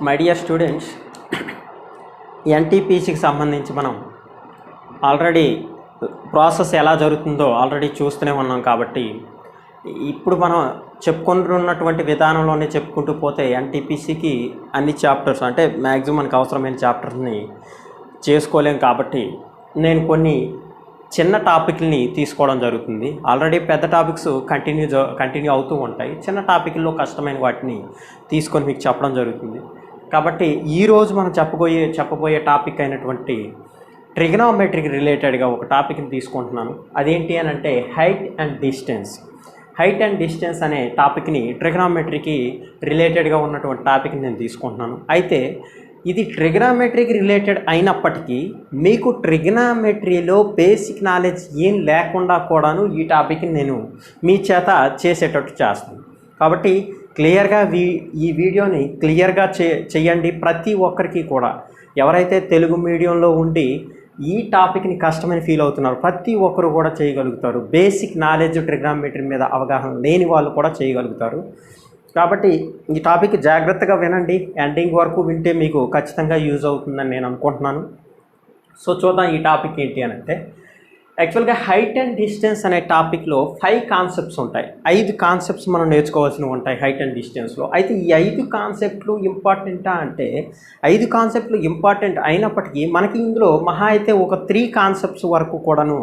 My dear students, ఎన్టీపీసీకి సంబంధించి మనం already process ఎలా జరుగుతుందో ఆల్రెడీ చూస్తూనే ఉన్నాం. కాబట్టి ఇప్పుడు మనం చెప్పుకుంటున్నటువంటి విధానంలోనే చెప్పుకుంటూ పోతే ఎన్టీపీసీకి అన్ని చాప్టర్స్ అంటే మ్యాక్సిమం మనకు అవసరమైన చాప్టర్స్ని చేసుకోలేం. కాబట్టి నేను కొన్ని చిన్న టాపిక్ని తీసుకోవడం జరుగుతుంది. ఆల్రెడీ పెద్ద టాపిక్స్ కంటిన్యూ అవుతూ ఉంటాయి. చిన్న టాపిక్లో కష్టమైన వాటిని తీసుకొని మీకు చెప్పడం జరుగుతుంది. కాబట్టి ఈరోజు మనం చెప్పబోయే టాపిక్ అయినటువంటి ట్రిగనోమెట్రీకి రిలేటెడ్గా ఒక టాపిక్ని తీసుకుంటున్నాను. అదేంటి అని అంటే హైట్ అండ్ డిస్టెన్స్ అనే టాపిక్ని ట్రిగనోమెట్రీకి రిలేటెడ్గా ఉన్నటువంటి టాపిక్ని నేను తీసుకుంటున్నాను. అయితే ఇది ట్రిగనోమెట్రీకి రిలేటెడ్ అయినప్పటికీ మీకు ట్రిగనోమెట్రీలో బేసిక్ నాలెడ్జ్ ఏం లేకుండా కూడాను ఈ టాపిక్ని నేను మీ చేత చేసేటట్టు చేస్తాను. కాబట్టి క్లియర్గా ఈ వీడియోని క్లియర్గా చేయండి. ప్రతి ఒక్కరికి కూడా ఎవరైతే తెలుగు మీడియంలో ఉండి ఈ టాపిక్ని కష్టమని ఫీల్ అవుతున్నారు ప్రతి ఒక్కరు కూడా చేయగలుగుతారు. బేసిక్ నాలెడ్జ్ ట్రిగనోమెట్రీ మీద అవగాహన లేని వాళ్ళు కూడా చేయగలుగుతారు. కాబట్టి ఈ టాపిక్ జాగ్రత్తగా వినండి. ఎండింగ్ వరకు వింటే మీకు ఖచ్చితంగా యూజ్ అవుతుందని నేను అనుకుంటున్నాను. సో చూద్దాం ఈ టాపిక్ ఏంటి అని అంటే, యాక్చువల్గా హైట్ అండ్ డిస్టెన్స్ అనే టాపిక్లో 5 కాన్సెప్ట్స్ ఉంటాయి. 5 కాన్సెప్ట్స్ మనం నేర్చుకోవాల్సినవి ఉంటాయి హైట్ అండ్ డిస్టెన్స్లో. అయితే ఈ 5 కాన్సెప్ట్లు ఇంపార్టెంటా అంటే 5 కాన్సెప్ట్లు ఇంపార్టెంట్ అయినప్పటికీ మనకి ఇందులో మహా అయితే ఒక 3 కాన్సెప్ట్స్ వరకు కూడాను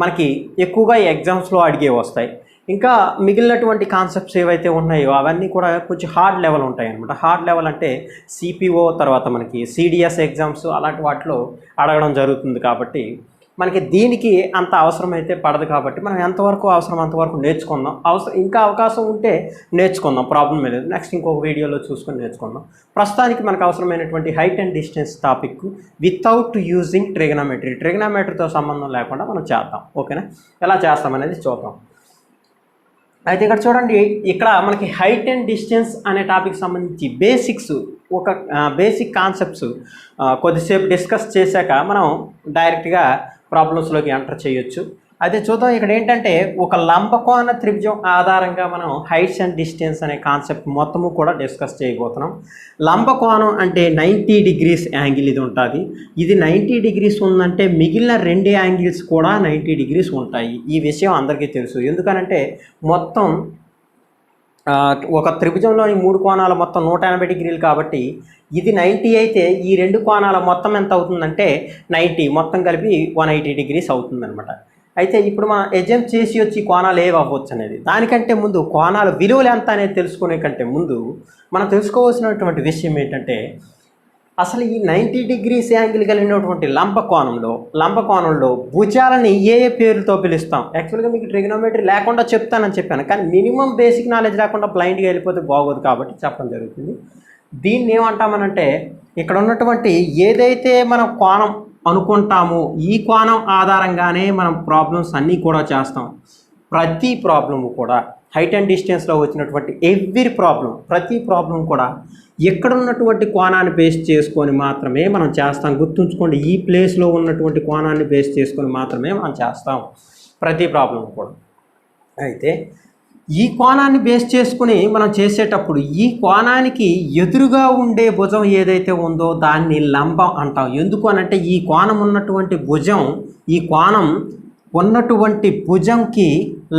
మనకి ఎక్కువగా ఎగ్జామ్స్లో అడిగే వస్తాయి. ఇంకా మిగిలినటువంటి కాన్సెప్ట్స్ ఏవైతే ఉన్నాయో అవన్నీ కూడా కొంచెం హార్డ్ లెవెల్ ఉంటాయి అన్నమాట. హార్డ్ లెవెల్ అంటే సిపిఓ తర్వాత మనకి సిడిఎస్ ఎగ్జామ్స్ అలాంటి వాటిలో అడగడం జరుగుతుంది. కాబట్టి మనకి దీనికి అంత అవసరం అయితే పడదు. కాబట్టి మనం ఎంతవరకు అవసరం అంతవరకు నేర్చుకుందాం. ఇంకా అవకాశం ఉంటే నేర్చుకుందాం, ప్రాబ్లం లేదు. నెక్స్ట్ ఇంకొక వీడియోలో చూసుకొని నేర్చుకుందాం. ప్రస్తుతానికి మనకు అవసరమైనటువంటి height and distance topic without using ట్రిగనోమెట్రీతో సంబంధం లేకుండా మనం చేద్దాం. ఓకేనా? ఎలా చేస్తామనేది చూద్దాం. అయితే ఇక్కడ చూడండి, ఇక్కడ మనకి హైట్ అండ్ డిస్టెన్స్ అనే టాపిక్ సంబంధించి బేసిక్ కాన్సెప్ట్స్ కొద్దిసేపు డిస్కస్ చేశాక మనం డైరెక్ట్గా ప్రాబ్లమ్స్లోకి ఎంటర్ చేయొచ్చు. అయితే చూద్దాం. ఇక్కడ ఏంటంటే ఒక లంబకోణ త్రిభుజం ఆధారంగా మనం హైట్స్ అండ్ డిస్టెన్స్ అనే కాన్సెప్ట్ మొత్తము కూడా డిస్కస్ చేయబోతున్నాం. లంబకోణం అంటే 90 degrees యాంగిల్ ఇది ఉంటుంది. ఇది 90 degrees ఉందంటే మిగిలిన 2 యాంగిల్స్ కూడా 90 degrees ఉంటాయి. ఈ విషయం అందరికీ తెలుసు. ఎందుకనంటే మొత్తం ఒక త్రిభుజంలోని 3 కోణాల మొత్తం 180 degrees కాబట్టి ఇది 90 అయితే ఈ 2 కోణాల మొత్తం ఎంత అవుతుందంటే 90 మొత్తం కలిపి 180 degrees అవుతుందన్నమాట. అయితే ఇప్పుడు మనం ఎగ్జామ్ చేసి వచ్చి కోణాలు ఏవి అవ్వచ్చు అనేది, దానికంటే ముందు కోణాల విలువలు ఎంత అనేది తెలుసుకునే కంటే ముందు మనం తెలుసుకోవాల్సినటువంటి విషయం ఏంటంటే, అసలు ఈ 90 degrees యాంగిల్ కలిగినటువంటి లంబకోణంలో భుజాలని ఏ పేరుతో పిలుస్తాం? యాక్చువల్గా మీకు ట్రిగనోమెట్రీ లేకుండా చెప్తానని చెప్పాను, కానీ మినిమం బేసిక్ నాలెడ్జ్ లేకుండా బ్లైండ్గా వెళ్ళిపోతే బాగోదు. కాబట్టి చెప్పడం జరుగుతుంది. దీన్ని ఏమంటామనంటే, ఇక్కడ ఉన్నటువంటి ఏదైతే మనం కోణం అనుకుంటామో ఈ కోణం ఆధారంగానే మనం ప్రాబ్లమ్స్ అన్నీ కూడా చేస్తాం. ప్రతి ప్రాబ్లము కూడా హైట్ అండ్ డిస్టెన్స్లో వచ్చినటువంటి ప్రతి ప్రాబ్లం కూడా ఎక్కడ ఉన్నటువంటి కోణాన్ని బేస్ చేసుకొని మాత్రమే మనం చేస్తాం. గుర్తుంచుకోండి, ఈ ప్లేస్లో ఉన్నటువంటి కోణాన్ని బేస్ చేసుకొని మాత్రమే మనం చేస్తాం ప్రతి ప్రాబ్లం కూడా. అయితే ఈ కోణాన్ని బేస్ చేసుకుని మనం చేసేటప్పుడు ఈ కోణానికి ఎదురుగా ఉండే భుజం ఏదైతే ఉందో దాన్ని లంబం అంటాం. ఎందుకు అనంటే ఈ కోణం ఉన్నటువంటి భుజంకి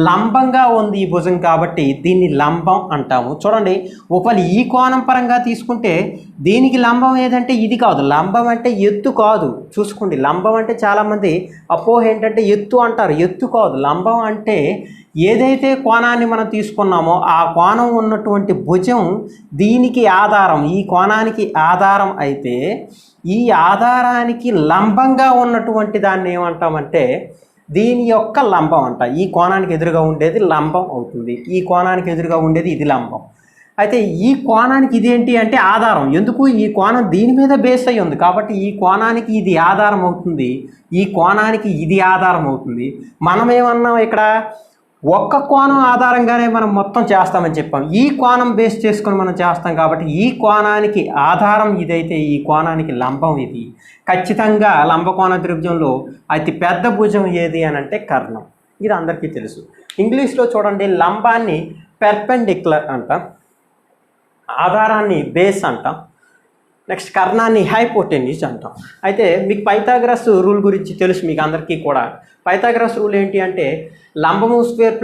లంబంగా ఉంది ఈ భుజం, కాబట్టి దీన్ని లంబం అంటాము. చూడండి, ఒకవేళ ఈ కోణం పరంగా తీసుకుంటే దీనికి లంబం ఏదంటే ఇది కాదు. లంబం అంటే ఎత్తు కాదు. చూసుకోండి, లంబం అంటే చాలామంది అపోహ ఏంటంటే ఎత్తు అంటారు. ఎత్తు కాదు. లంబం అంటే ఏదైతే కోణాన్ని మనం తీసుకున్నామో ఆ కోణం ఉన్నటువంటి భుజం దీనికి ఆధారం, ఈ కోణానికి ఆధారం అయితే ఈ ఆధారానికి లంబంగా ఉన్నటువంటి దాన్ని ఏమంటామంటే దీని యొక్క లంబం అంట. ఈ కోణానికి ఎదురుగా ఉండేది లంబం అవుతుంది, ఈ కోణానికి ఎదురుగా ఉండేది ఇది లంబం. అయితే ఈ కోణానికి ఇదేంటి అంటే ఆధారం. ఎందుకు? ఈ కోణం దీని మీద బేస్ అయ్యి ఉంది కాబట్టి ఈ కోణానికి ఇది ఆధారం అవుతుంది, ఈ కోణానికి ఇది ఆధారం అవుతుంది. మనం ఏమన్నాం, ఇక్కడ ఒక్క కోణం ఆధారంగానే మనం మొత్తం చేస్తామని చెప్పాం. ఈ కోణం బేస్ చేసుకొని మనం చేస్తాం కాబట్టి ఈ కోణానికి ఆధారం ఇదైతే ఈ కోణానికి లంబం ఇది. ఖచ్చితంగా లంబకోణ త్రిభుజంలో అతి పెద్ద భుజం ఏది అని అంటే కర్ణం. ఇది అందరికీ తెలుసు. ఇంగ్లీష్లో చూడండి, లంబాన్ని పెర్పెండిక్యులర్ అంటాం, ఆధారాన్ని బేస్ అంటాం, నెక్స్ట్ కర్ణాన్ని హైపోటెన్యూస్ అంటాం. అయితే మీకు పైథాగరస్ రూల్ గురించి తెలుసు మీకు అందరికీ కూడా. పైథాగరస్ రూల్ ఏంటి అంటే లంబము స్క్వేర్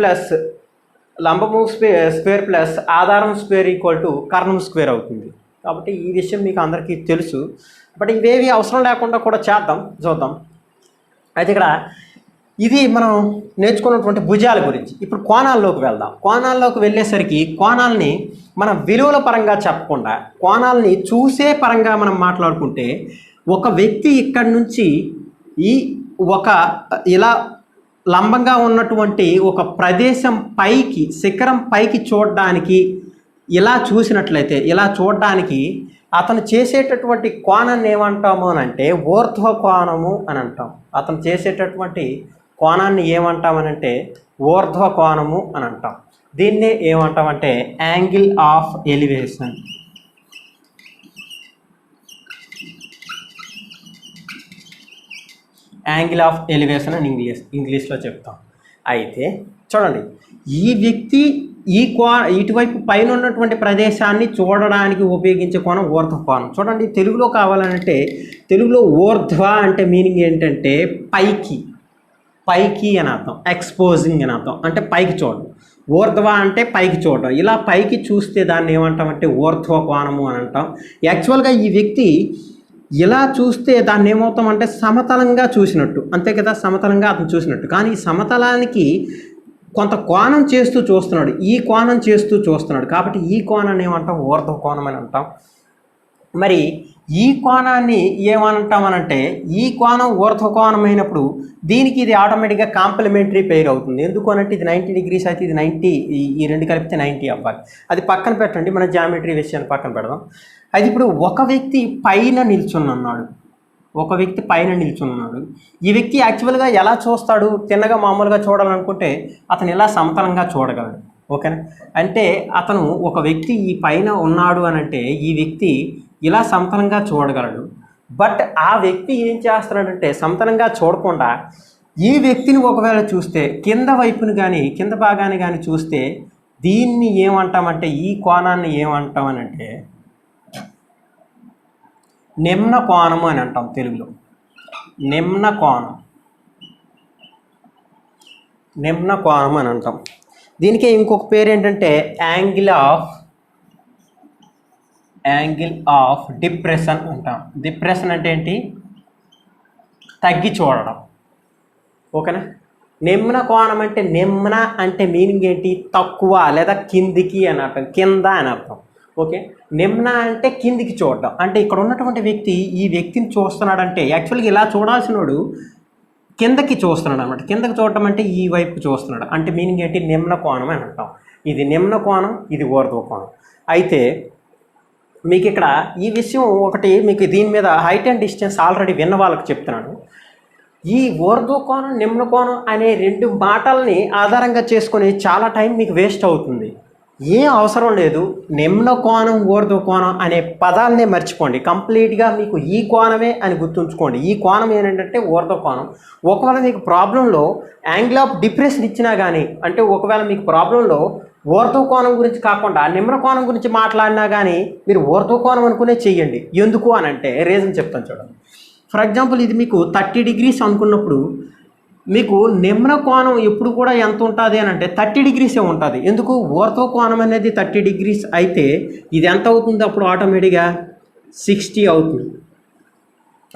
ప్లస్ ఆధారం స్క్వేర్ ఈక్వల్ టు కర్ణం స్క్వేర్ అవుతుంది. కాబట్టి ఈ విషయం మీకు అందరికీ తెలుసు. బట్ ఇవేవి అవసరం లేకుండా కూడా చూద్దాం. అయితే ఇక్కడ ఇది మనం నేర్చుకున్నటువంటి భుజాల గురించి. ఇప్పుడు కోణాల్లోకి వెళ్దాం. కోణాల్లోకి వెళ్ళేసరికి కోణాలని మనం విలువల పరంగా చెప్పకుండా కోణాలని చూసే పరంగా మనం మాట్లాడుకుంటే ఒక వ్యక్తి ఇక్కడి నుంచి ఇలా లంబంగా ఉన్నటువంటి ఒక ప్రదేశం పైకి శిఖరం పైకి చూడడానికి ఇలా చూడడానికి అతను చేసేటటువంటి కోణాన్ని ఏమంటాము అని అంటే ఊర్ధ్వ కోణము అని అంటాం. అతను చేసేటటువంటి కోణాన్ని ఏమంటామనంటే ఊర్ధ్వ కోణము అని అంటాం. దీన్నే ఏమంటామంటే angle of elevation. Angle of elevation అని ఇంగ్లీష్లో చెప్తాం. అయితే చూడండి, ఈ వ్యక్తి ఇటువైపు పైన ఉన్నటువంటి ప్రదేశాన్ని చూడడానికి ఉపయోగించే కోణం ఊర్ధ్వ కోణం. చూడండి, తెలుగులో కావాలంటే తెలుగులో ఊర్ధ్వ అంటే మీనింగ్ ఏంటంటే పైకి అని అర్థం, ఎక్స్పోజింగ్ అని అర్థం, అంటే పైకి చూడడం. ఊర్ధ్వ అంటే పైకి చూడడం. ఇలా పైకి చూస్తే దాన్ని ఏమంటామంటే ఊర్ధ్వ కోణము అని అంటాం. యాక్చువల్గా ఈ వ్యక్తి ఇలా చూస్తే దాన్ని ఏమవుతామంటే సమతలంగా చూసినట్టు, అంతే కదా, సమతలంగా అతను చూసినట్టు. కానీ ఈ సమతలానికి కొంత కోణం చేస్తూ చూస్తున్నాడు, ఈ కోణం చేస్తూ చూస్తున్నాడు. కాబట్టి ఈ కోణాన్ని ఏమంటాం ఊర్ధ్వ కోణం అని అంటాం. మరి ఈ కోణాన్ని ఏమంటామనంటే ఈ కోణం ఊర్ధ్వ కోణం అయినప్పుడు దీనికి ఇది ఆటోమేటిక్గా కాంప్లిమెంటరీ పెయిర్ అవుతుంది. ఎందుకు అనంటే ఇది 90 degrees అయితే ఇది 90, ఈ రెండు కలిపితే 90 అవ్వాలి. అది పక్కన పెట్టండి, మన జామెట్రీ విషయాన్ని పక్కన పెడదాం. అది ఇప్పుడు ఒక వ్యక్తి పైన నిల్చుని ఉన్నాడు. ఈ వ్యక్తి యాక్చువల్గా ఎలా చూస్తాడు? తిన్నగా మామూలుగా చూడాలనుకుంటే అతను ఇలా సమతలంగా చూడగలడు. ఓకేనా? అంటే అతను ఒక వ్యక్తి ఈ పైన ఉన్నాడు అని అంటే ఈ వ్యక్తి ఇలా సమతలంగా చూడగలడు. బట్ ఆ వ్యక్తి ఏం చేస్తున్నాడంటే సమతలంగా చూడకుండా ఈ వ్యక్తిని ఒకవేళ చూస్తే కింద వైపుని కానీ కింద భాగాన్ని కానీ చూస్తే దీన్ని ఏమంటామంటే ఈ కోణాన్ని ఏమంటామనంటే నిమ్న కోణము అని అంటాం తెలుగులో. నిమ్న కోణం అని అంటాం. దీనికి ఇంకొక పేరు ఏంటంటే యాంగిల్ ఆఫ్ డిప్రెషన్ అంటాం. డిప్రెషన్ అంటే ఏంటి? తగ్గి చూడడం. ఓకేనా? నిమ్న కోణం అంటే నిమ్న అంటే మీనింగ్ ఏంటి? తక్కువ లేదా కిందికి అని అర్థం, కింద అని అర్థం. ఓకే, నిమ్న అంటే కిందికి చూడడం. అంటే ఇక్కడ ఉన్నటువంటి వ్యక్తి ఈ వ్యక్తిని చూస్తున్నాడంటే యాక్చువల్గా ఇలా చూడాల్సినోడు కిందకి చూస్తున్నాడు అనమాట. కిందకి చూడటం అంటే ఈ వైపు చూస్తున్నాడు. అంటే మీనింగ్ ఏంటి? నిమ్న కోణం అని అంటాం. ఇది నిమ్న కోణం, ఇది ఊర్ధ్వ కోణం. అయితే మీకు ఇక్కడ ఈ విషయం ఒకటి, మీకు దీని మీద హైట్ అండ్ డిస్టెన్స్ ఆల్రెడీ విన్న వాళ్ళకి చెప్తున్నాను. ఈ ఊర్ధ్వ కోణం నిమ్న కోణం అనే రెండు మాటల్ని ఆధారంగా చేసుకొని చాలా టైం మీకు వేస్ట్ అవుతుంది. ఏం అవసరం లేదు. నిమ్న కోణం ఊర్ధ్వ కోణం అనే పదాలనే మర్చిపోండి. కంప్లీట్గా మీకు ఈ కోణమే అని గుర్తుంచుకోండి. ఈ కోణం ఏంటంటే ఊర్ధ్వ కోణం. ఒకవేళ మీకు ప్రాబ్లంలో యాంగిల్ ఆఫ్ డిప్రెషన్ ఇచ్చినా కానీ, అంటే ఒకవేళ మీకు ప్రాబ్లంలో ఊర్ధ్వ కోణం గురించి కాకుండా నిమ్న కోణం గురించి మాట్లాడినా కానీ మీరు ఊర్ధ్వ కోణం అనుకునే చెయ్యండి. ఎందుకు అని అంటే రీజన్ చెప్తాను చూడండి. ఫర్ ఎగ్జాంపుల్ ఇది మీకు 30 degrees అనుకున్నప్పుడు మీకు నిమ్న కోణం ఎప్పుడు కూడా ఎంత ఉంటుంది అని అంటే 30 degrees ఉంటుంది. ఎందుకు? ఊర్ధ్వ కోణం అనేది 30 degrees అయితే ఇది ఎంత అవుతుంది? అప్పుడు ఆటోమేటిక్గా 60 అవుతుంది.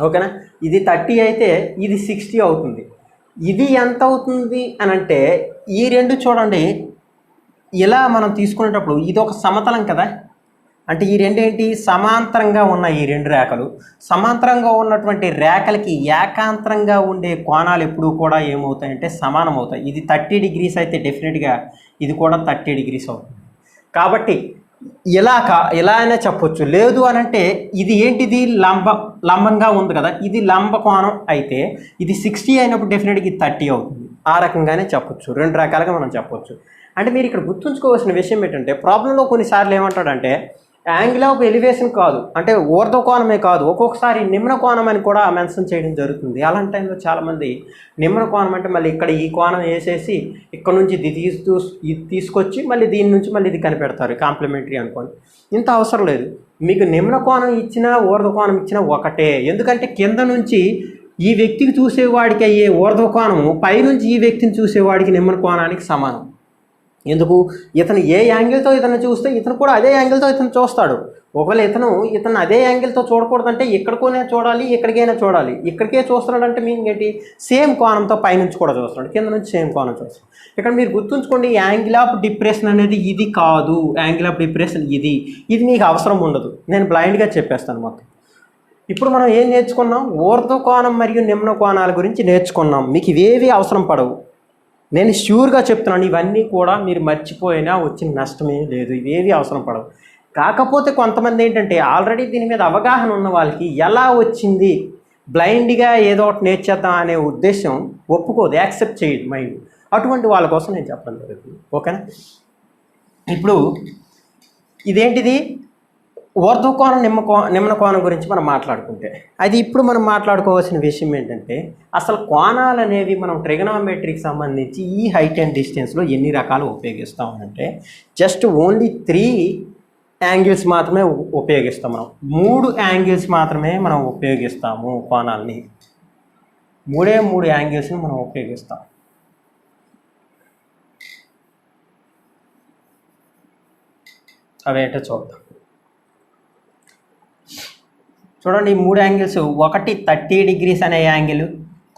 ఓకేనా? ఇది 30 అయితే ఇది 60 అవుతుంది. ఇది ఎంత అవుతుంది అని అంటే ఈ రెండు చూడండి, ఇలా మనం తీసుకునేటప్పుడు ఇది ఒక సమతలం కదా. అంటే ఈ రెండేంటి? సమాంతరంగా ఉన్న ఈ రెండు రేఖలు. సమాంతరంగా ఉన్నటువంటి రేఖలకి ఏకాంతరంగా ఉండే కోణాలు ఎప్పుడూ కూడా ఏమవుతాయంటే సమానం అవుతాయి. ఇది 30 degrees అయితే డెఫినెట్గా ఇది కూడా 30 degrees అవుతుంది. కాబట్టి ఇలా అయినా చెప్పొచ్చు. లేదు అని అంటే ఇది ఏంటిది? లంబంగా ఉంది కదా, ఇది లంబ కోణం అయితే ఇది 60 అయినప్పుడు డెఫినెట్గా ఇది 30 అవుతుంది. ఆ రకంగానే చెప్పొచ్చు, రెండు రకాలుగా మనం చెప్పొచ్చు. అంటే మీరు ఇక్కడ గుర్తుంచుకోవాల్సిన విషయం ఏంటంటే ప్రాబ్లంలో కొన్నిసార్లు ఏమంటాడంటే యాంగిల్ ఆఫ్ ఎలివేషన్ కాదు, అంటే ఊర్ధ్వ కోణమే కాదు, ఒక్కొక్కసారి నిమ్న కోణం అని కూడా మెన్షన్ చేయడం జరుగుతుంది. అలాంటి టైంలో చాలామంది నిమ్న కోణం అంటే మళ్ళీ ఇక్కడ ఈ కోణం వేసేసి ఇక్కడ నుంచి ఇది తీసుకొచ్చి మళ్ళీ దీని నుంచి మళ్ళీ ఇది కనిపెడతారు కాంప్లిమెంటరీ అనుకోని. ఇంత అవసరం లేదు. మీకు నిమ్న కోణం ఇచ్చినా ఊర్ధ్వ కోణం ఇచ్చినా ఒకటే. ఎందుకంటే కింద నుంచి ఈ వ్యక్తికి చూసేవాడికి అయ్యే ఊర్ధ్వ కోణము పైనుంచి ఈ వ్యక్తిని చూసేవాడికి నిమ్న కోణానికి సమానం. ఎందుకు? ఇతను ఏ యాంగిల్తో ఇతను చూస్తే ఇతను కూడా అదే యాంగిల్తో ఇతను చూస్తాడు. ఒకవేళ ఇతను అదే యాంగిల్తో చూడకూడదంటే ఎక్కడికోనే చూడాలి, ఎక్కడికైనా చూడాలి. ఇక్కడికే చూస్తున్నాడంటే మీనింగ్ ఏంటి? సేమ్ కోణంతో పైనుంచి కూడా చూస్తున్నాడు, కింద నుంచి సేమ్ కోణం చూస్తాడు. ఇక్కడ మీరు గుర్తుంచుకోండి, యాంగిల్ ఆఫ్ డిప్రెషన్ అనేది ఇది కాదు. యాంగిల్ ఆఫ్ డిప్రెషన్ ఇది మీకు అవసరం ఉండదు. నేను బ్లైండ్గా చెప్పేస్తాను మొత్తం. ఇప్పుడు మనం ఏం నేర్చుకున్నాం? ఊర్ధ్వ కోణం మరియు నిమ్న కోణాల గురించి నేర్చుకున్నాం. మీకు ఇవేవి అవసరం పడవు. నేను ష్యూర్గా చెప్తున్నాను, ఇవన్నీ కూడా మీరు మర్చిపోయినా వచ్చిన నష్టమే లేదు. ఇవేవి అవసరం పడవు. కాకపోతే కొంతమంది ఏంటంటే ఆల్రెడీ దీని మీద అవగాహన ఉన్న వాళ్ళకి ఎలా వచ్చింది, బ్లైండ్గా ఏదో ఒకటి నేర్చేద్దాం అనే ఉద్దేశం ఒప్పుకోదు, యాక్సెప్ట్ చేయదు మైండ్. అటువంటి వాళ్ళ కోసం నేను చెప్పడం జరుగుతుంది. ఓకేనా? ఇప్పుడు ఇదేంటిది? ఊర్ధ్వ కోణం నిమ్న కోణం గురించి మనం మాట్లాడుకుంటే అది ఇప్పుడు మనం మాట్లాడుకోవాల్సిన విషయం ఏంటంటే అసలు కోణాలు అనేవి మనం ట్రిగనామెట్రీకి సంబంధించి ఈ హైట్ అండ్ డిస్టెన్స్లో ఎన్ని రకాలు ఉపయోగిస్తామంటే జస్ట్ ఓన్లీ 3 యాంగిల్స్ మాత్రమే ఉపయోగిస్తాం. మనం 3 యాంగిల్స్ మాత్రమే మనం ఉపయోగిస్తాము. కోణాలని 3 యాంగిల్స్ని మనం ఉపయోగిస్తాం. అవేంటో చూద్దాం. చూడండి, ఈ 3 యాంగిల్స్, ఒకటి 30 degrees అనే యాంగిల్,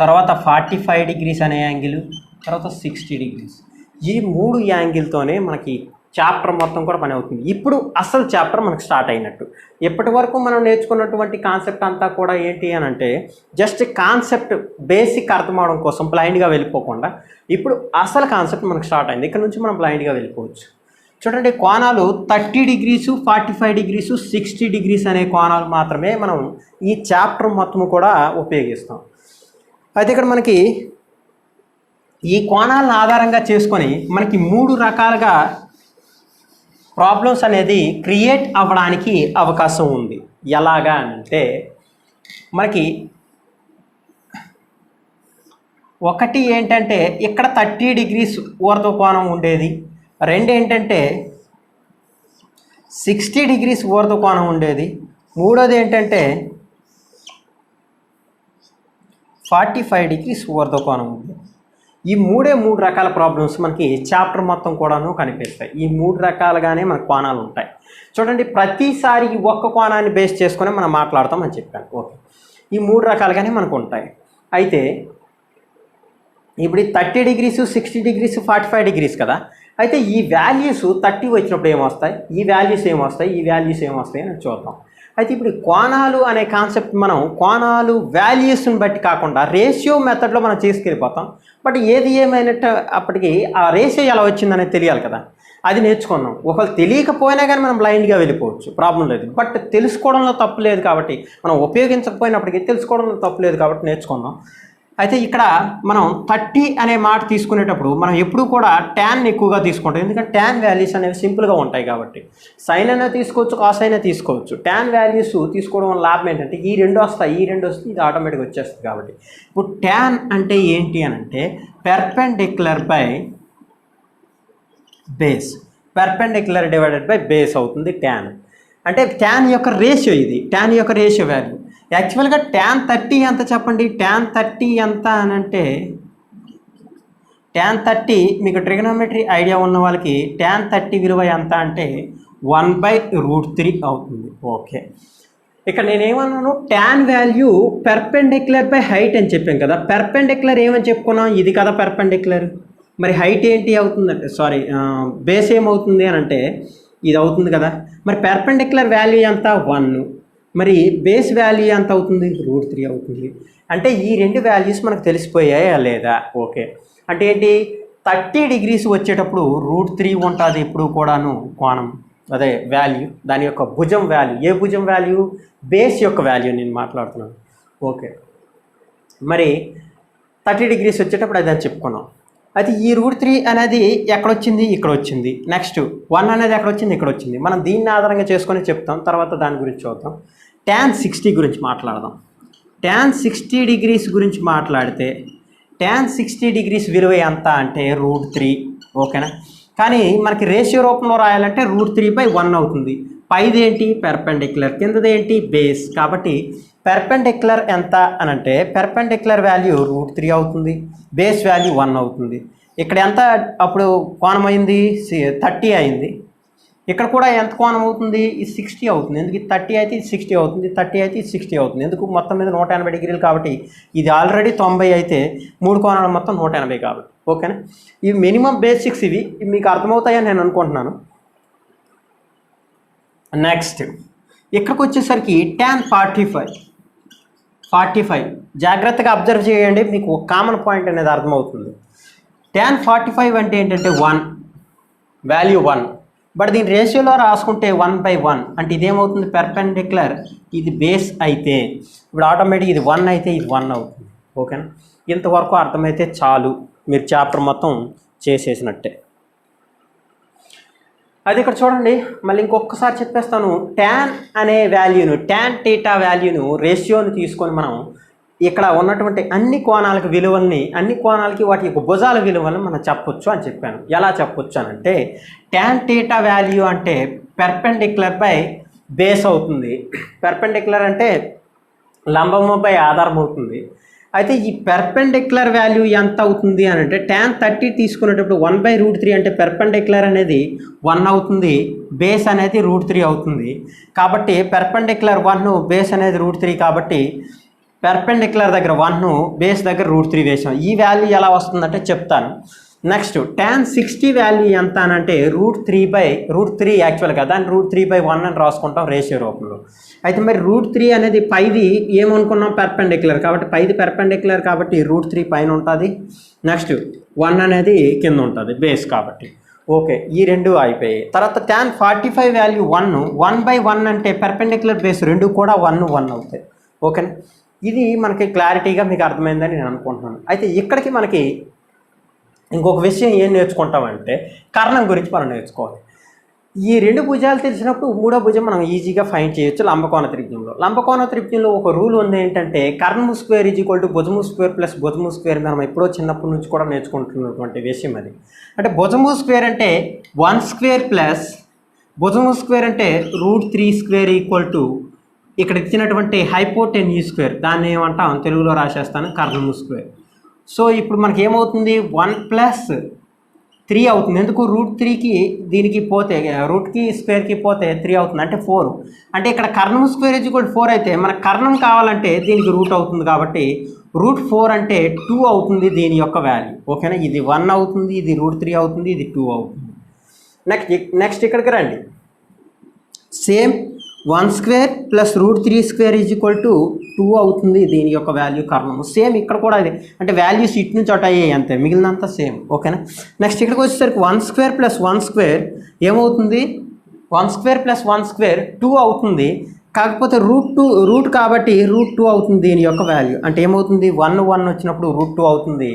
తర్వాత 45 degrees అనే యాంగిల్, తర్వాత 60 degrees. ఈ 3 యాంగిల్తోనే మనకి చాప్టర్ మొత్తం కూడా పని అవుతుంది. ఇప్పుడు అసలు చాప్టర్ మనకు స్టార్ట్ అయినట్టు. ఎప్పటి వరకు మనం నేర్చుకున్నటువంటి కాన్సెప్ట్ అంతా కూడా ఏంటి అని అంటే జస్ట్ కాన్సెప్ట్ బేసిక్ అర్థం అవడం కోసం బ్లైండ్గా వెళ్ళిపోకుండా ఇప్పుడు అసలు కాన్సెప్ట్ మనకు స్టార్ట్ అయింది. ఇక్కడ నుంచి మనం బ్లైండ్గా వెళ్ళిపోవచ్చు. చూడండి, కోణాలు 30 degrees, 45 degrees, 60 degrees అనే కోణాలు మాత్రమే మనం ఈ చాప్టర్ మొత్తం కూడా ఉపయోగిస్తాం. అయితే ఇక్కడ మనకి ఈ కోణాలను ఆధారంగా చేసుకొని మనకి 3 రకాలుగా ప్రాబ్లమ్స్ అనేది క్రియేట్ అవ్వడానికి అవకాశం ఉంది. ఎలాగా అంటే మనకి ఒకటి ఏంటంటే ఇక్కడ 30 degrees ఊర్ధ్వ కోణం ఉండేది, 2 ఏంటంటే 60 degrees ఊర్ధ్వ కోణం ఉండేది, 3వది ఏంటంటే 45 degrees ఊర్ధ్వ కోణం ఉంది. ఈ 3 రకాల ప్రాబ్లమ్స్ మనకి చాప్టర్ మొత్తం కూడాను కనిపిస్తాయి. ఈ 3 రకాలుగానే మనకు కోణాలు ఉంటాయి. చూడండి, ప్రతిసారి ఈ ఒక్క కోణాన్ని బేస్ చేసుకొని మనం మాట్లాడతామని చెప్పాను. ఓకే, ఈ 3 రకాలుగానే మనకు ఉంటాయి. అయితే ఇప్పుడు 30 degrees, 60 degrees, 45 degrees కదా. అయితే ఈ వాల్యూస్ 30 వచ్చినప్పుడు ఏమొస్తాయి, ఈ వాల్యూస్ ఏమొస్తాయి, ఈ వాల్యూస్ ఏమొస్తాయి అని చూద్దాం. అయితే ఇప్పుడు కోణాలు అనే కాన్సెప్ట్ మనం కోణాలు వాల్యూస్ని బట్టి కాకుండా రేషియో మెథడ్లో మనం తీసుకెళ్ళిపోతాం. బట్ ఏది ఏమైనట్టు అప్పటికి ఆ రేషియో ఎలా వచ్చిందనేది తెలియాలి కదా, అది నేర్చుకున్నాం. ఒకవేళ తెలియకపోయినా కానీ మనం బ్లైండ్గా వెళ్ళిపోవచ్చు, ప్రాబ్లం లేదు. బట్ తెలుసుకోవడంలో తప్పు లేదు కాబట్టి, మనం ఉపయోగించకపోయినప్పటికీ తెలుసుకోవడంలో తప్పు లేదు కాబట్టి నేర్చుకుందాం. అయితే ఇక్కడ మనం 30 అనే మాట తీసుకునేటప్పుడు మనం ఎప్పుడు కూడా ట్యాన్ ఎక్కువగా తీసుకుంటాం. ఎందుకంటే ట్యాన్ వాల్యూస్ అనేవి సింపుల్గా ఉంటాయి కాబట్టి సైన్ అయినా తీసుకోవచ్చు, కాస్ అయినా తీసుకోవచ్చు. ట్యాన్ వాల్యూస్ తీసుకోవడం వల్ల లాభం ఏంటంటే ఈ 2 వస్తాయి, ఈ 2 వస్తే ఇది ఆటోమేటిక్గా వచ్చేస్తుంది. కాబట్టి ఇప్పుడు ట్యాన్ అంటే ఏంటి అని అంటే perpendicular by base, perpendicular divided by base అవుతుంది ట్యాన్. అంటే ట్యాన్ యొక్క రేషియో, ఇది ట్యాన్ యొక్క రేషియో వాల్యూ. యాక్చువల్గా tan 30 ఎంత చెప్పండి? tan 30 ఎంత అని అంటే tan 30 మీకు ట్రిగనోమెట్రీ ఐడియా ఉన్న వాళ్ళకి tan 30 విలువ ఎంత అంటే 1/√3 అవుతుంది. ఓకే, ఇక్కడ నేనేమన్నాను, tan value perpendicular by height అని చెప్పాను కదా. పెర్పెండిక్యులర్ ఏమని చెప్పుకున్నాం, ఇది కదా పెర్పెండిక్యులర్. మరి హైట్ ఏంటి అవుతుందంటే బేస్ ఏమవుతుంది అని అంటే ఇది అవుతుంది కదా. మరి పెర్పెండిక్యులర్ వాల్యూ ఎంత 1, మరి బేస్ వాల్యూ ఎంత అవుతుంది √3 అవుతుంది. అంటే ఈ 2 వాల్యూస్ మనకు తెలిసిపోయాయా లేదా? ఓకే, అంటే ఏంటి 30 degrees వచ్చేటప్పుడు √3 ఉంటుంది ఎప్పుడు కూడాను కోణం, అదే వాల్యూ, దాని యొక్క భుజం వాల్యూ. ఏ భుజం వాల్యూ? బేస్ యొక్క వాల్యూ నేను మాట్లాడుతున్నాను. ఓకే, మరి 30 degrees వచ్చేటప్పుడు అది అని చెప్పుకున్నాం. అయితే ఈ √3 అనేది ఎక్కడొచ్చింది, ఇక్కడ వచ్చింది. నెక్స్ట్ 1 అనేది ఎక్కడొచ్చింది, ఇక్కడ వచ్చింది. మనం దీన్ని ఆధారంగా చేసుకొని చెప్తాం, తర్వాత దాని గురించి చూద్దాం. tan 60 గురించి మాట్లాడదాం. tan 60 డిగ్రీస్ గురించి మాట్లాడితే tan 60 డిగ్రీస్ విలువ ఎంత అంటే √3. ఓకేనా? కానీ మనకి రేషియో రూపంలో రాయాలంటే √3/1 అవుతుంది. పైది ఏంటి, పెర్పెండిక్యులర్, కిందది ఏంటి, బేస్. కాబట్టి పెర్పెండిక్యులర్ ఎంత అని అంటే పెర్పెండిక్యులర్ వాల్యూ √3 అవుతుంది, బేస్ వాల్యూ 1 అవుతుంది. ఇక్కడ ఎంత అప్పుడు కోణం అయింది, 30 అయింది. ఇక్కడ కూడా ఎంత కోణం అవుతుంది, ఇది 60 అవుతుంది. ఎందుకు 30 అయితే ఇది 60 అవుతుంది, 30 అయితే ఇది 60 అవుతుంది. ఎందుకు మొత్తం మీద 180 డిగ్రీలు కాబట్టి ఇది ఆల్రెడీ 90 అయితే 3 కోణాలు మొత్తం 180 కాబట్టి. ఓకేనా? ఇవి మినిమం బేసిక్స్, ఇవి మీకు అర్థమవుతాయని నేను అనుకుంటున్నాను. నెక్స్ట్ ఇక్కడికి వచ్చేసరికి tan 45 జాగ్రత్తగా అబ్జర్వ్ చేయండి, మీకు ఒక కామన్ పాయింట్ అనేది అర్థమవుతుంది. tan 45 అంటే ఏంటంటే 1 వాల్యూ 1, బట్ దీని రేషియోలో రాసుకుంటే 1/1 అంటే ఇదేమవుతుంది, పెర్పెండిక్యులర్, ఇది బేస్ అయితే ఇప్పుడు ఆటోమేటిక్ ఇది 1 అయితే ఇది 1 అవుతుంది. ఓకేనా? ఇంతవరకు అర్థమైతే చాలు, మీరు చాప్టర్ మొత్తం చేసేసినట్టే. అది ఇక్కడ చూడండి, మళ్ళీ ఇంకొకసారి చెప్పేస్తాను. tan అనే వాల్యూను, tan θ వాల్యూను, రేషియోని తీసుకొని మనం ఇక్కడ ఉన్నటువంటి అన్ని కోణాలకు విలువల్ని, అన్ని కోణాలకి వాటి యొక్క భుజాల విలువలను మనం చెప్పొచ్చు అని చెప్పాను. ఎలా చెప్పొచ్చు అని అంటే tan θ వాల్యూ అంటే పెర్పెండిక్యులర్ బై బేస్ అవుతుంది. పెర్పెండిక్యులర్ అంటే లంబముపై ఆధారం అవుతుంది. అయితే ఈ పెర్పెండిక్యులర్ వాల్యూ ఎంత అవుతుంది అని అంటే tan 30 తీసుకునేటప్పుడు 1/√3 అంటే పెర్పెండిక్యులర్ అనేది 1 అవుతుంది, బేస్ అనేది √3 అవుతుంది. కాబట్టి పెర్పెండిక్యులర్ 1, బేస్ అనేది √3 కాబట్టి పెర్పెండిక్యులర్ దగ్గర 1, బేస్ దగ్గర √3 వేసాం. ఈ వాల్యూ ఎలా వస్తుందంటే చెప్తాను. నెక్స్ట్ tan 60 వాల్యూ ఎంత అని అంటే √3 యాక్చువల్గా దాన్ని √3/1 అని రాసుకుంటాం రేషియో రూపంలో. అయితే మరి √3 అనేది పైది ఏమనుకున్నాం, పెర్పెండిక్యులర్ కాబట్టి పైది పెర్పెండిక్యులర్ కాబట్టి √3 పైన ఉంటుంది, నెక్స్ట్ 1 అనేది కింద ఉంటుంది బేస్ కాబట్టి. ఓకే, ఈ రెండు అయిపోయాయి. తర్వాత tan 45 వాల్యూ 1/1 అంటే పెర్పెండిక్యులర్ బేస్ రెండు కూడా 1 అవుతాయి. ఓకేనా? ఇది మనకి క్లారిటీగా మీకు అర్థమైందని నేను అనుకుంటున్నాను. అయితే ఇక్కడికి మనకి ఇంకొక విషయం ఏం నేర్చుకుంటామంటే కర్ణం గురించి మనం నేర్చుకోవాలి. ఈ రెండు భుజాలు తెలిసినప్పుడు మూడో భుజం మనం ఈజీగా ఫైండ్ చేయొచ్చు లంబకోణ త్రిభుజంలో. లంబకోణ త్రిభుజంలో ఒక రూల్ ఉంది ఏంటంటే కర్ణము స్క్వేర్ = భుజము స్క్వేర్ ప్లస్ భుజము స్క్వేర్. మనం ఎప్పుడో చిన్నప్పటి నుంచి కూడా నేర్చుకుంటున్నటువంటి విషయం అది. అంటే భుజము స్క్వేర్ అంటే 1² ప్లస్ భుజము స్క్వేర్ అంటే √3² ఇక్కడ ఇచ్చినటువంటి హైపోటెన్యూస్², దాన్ని ఏమంటాం తెలుగులో రాసేస్తాను కర్ణము స్క్వేర్. సో ఇప్పుడు మనకి ఏమవుతుంది, 1+3 అవుతుంది. ఎందుకు, √3కి దీనికి పోతే రూట్కి స్క్వేర్కి పోతే 3 అవుతుంది అంటే 4. అంటే ఇక్కడ కర్ణము స్క్వేర్ = 4 అయితే మనకు కర్ణం కావాలంటే దీనికి రూట్ అవుతుంది కాబట్టి √4 అంటే 2 అవుతుంది దీని యొక్క వాల్యూ. ఓకేనా? ఇది 1 అవుతుంది, ఇది √3 అవుతుంది, ఇది 2 అవుతుంది. నెక్స్ట్ ఇక్కడికి రండి. సేమ్ 1² ప్లస్ √3² 2 అవుతుంది దీని యొక్క వాల్యూ కర్ణము. సేమ్ ఇక్కడ కూడా ఇది అంటే వాల్యూస్ ఇటు నుంచి అటు అయ్యాయి అంతే, మిగిలినంతా సేమ్. ఓకేనా? నెక్స్ట్ ఇక్కడికి వచ్చేసరికి 1² ప్లస్ 1² ఏమవుతుంది, 1² ప్లస్ 1² 2 అవుతుంది. కాకపోతే రూట్ కాబట్టి √2 అవుతుంది దీని యొక్క వాల్యూ. అంటే ఏమవుతుంది, 1 వచ్చినప్పుడు √2 అవుతుంది,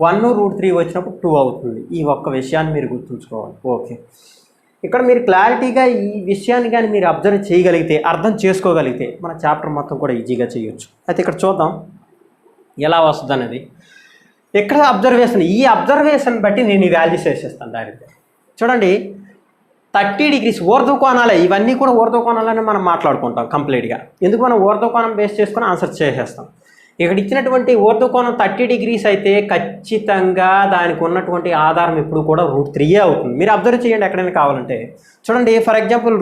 1 √3 వచ్చినప్పుడు 2 అవుతుంది. ఈ ఒక్క విషయాన్ని మీరు గుర్తుంచుకోవాలి. ఓకే, ఇక్కడ మీరు క్లారిటీగా ఈ విషయాన్ని కానీ మీరు అబ్జర్వ్ చేయగలిగితే, అర్థం చేసుకోగలిగితే మన చాప్టర్ మొత్తం కూడా ఈజీగా చేయొచ్చు. అయితే ఇక్కడ చూద్దాం ఎలా వస్తుంది అనేది. ఇక్కడ అబ్జర్వేషన్, ఈ అబ్జర్వేషన్ బట్టి నేను ఈ వాల్యూస్ వేసేస్తాను డైరెక్ట్గా. చూడండి 30 డిగ్రీస్ ఊర్ధ్వకోణాలే, ఇవన్నీ కూడా ఊర్ధ్వకోణాలని మనం మాట్లాడుకుంటాం కంప్లీట్గా. ఎందుకు, మనం ఊర్ధ్వకోణం బేస్ చేసుకొని ఆన్సర్ చేసేస్తాం. ఇక్కడ ఇచ్చినటువంటి ఊర్ధ్వకోణం 30 డిగ్రీస్ అయితే ఖచ్చితంగా దానికి ఉన్నటువంటి ఆధారం ఎప్పుడు కూడా √3 అవుతుంది. మీరు అబ్జర్వ్ చేయండి ఎక్కడైనా కావాలంటే. చూడండి ఫర్ ఎగ్జాంపుల్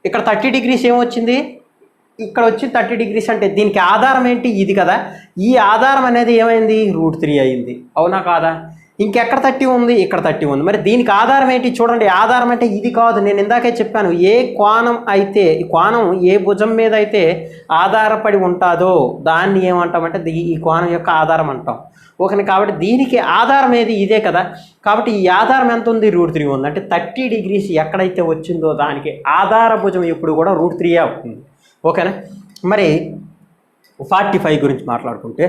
ఇక్కడ 30 డిగ్రీస్ ఏమొచ్చింది, ఇక్కడ వచ్చి 30 డిగ్రీస్ అంటే దీనికి ఆధారం ఏంటి, ఇది కదా. ఈ ఆధారం అనేది ఏమైంది, √3 అయింది. అవునా కాదా? ఇంకెక్కడ 30 ఉంది, ఇక్కడ 30 ఉంది. మరి దీనికి ఆధారం ఏంటి చూడండి. ఆధారం అంటే ఇది కాదు, నేను ఇందాకే చెప్పాను, ఏ కోణం అయితే, ఈ కోణం ఏ భుజం మీద అయితే ఆధారపడి ఉంటుందో దాన్ని ఏమంటామంటే ఈ కోణం యొక్క ఆధారం అంటాం. ఓకే, కాబట్టి దీనికి ఆధారం ఏది, ఇదే కదా. కాబట్టి ఈ ఆధారం ఎంత ఉంది, √3 ఉంది. అంటే 30 డిగ్రీస్ ఎక్కడైతే వచ్చిందో దానికి ఆధార భుజం ఎప్పుడు కూడా √3 అవుతుంది. ఓకేనా? మరి 45 గురించి మాట్లాడుకుంటే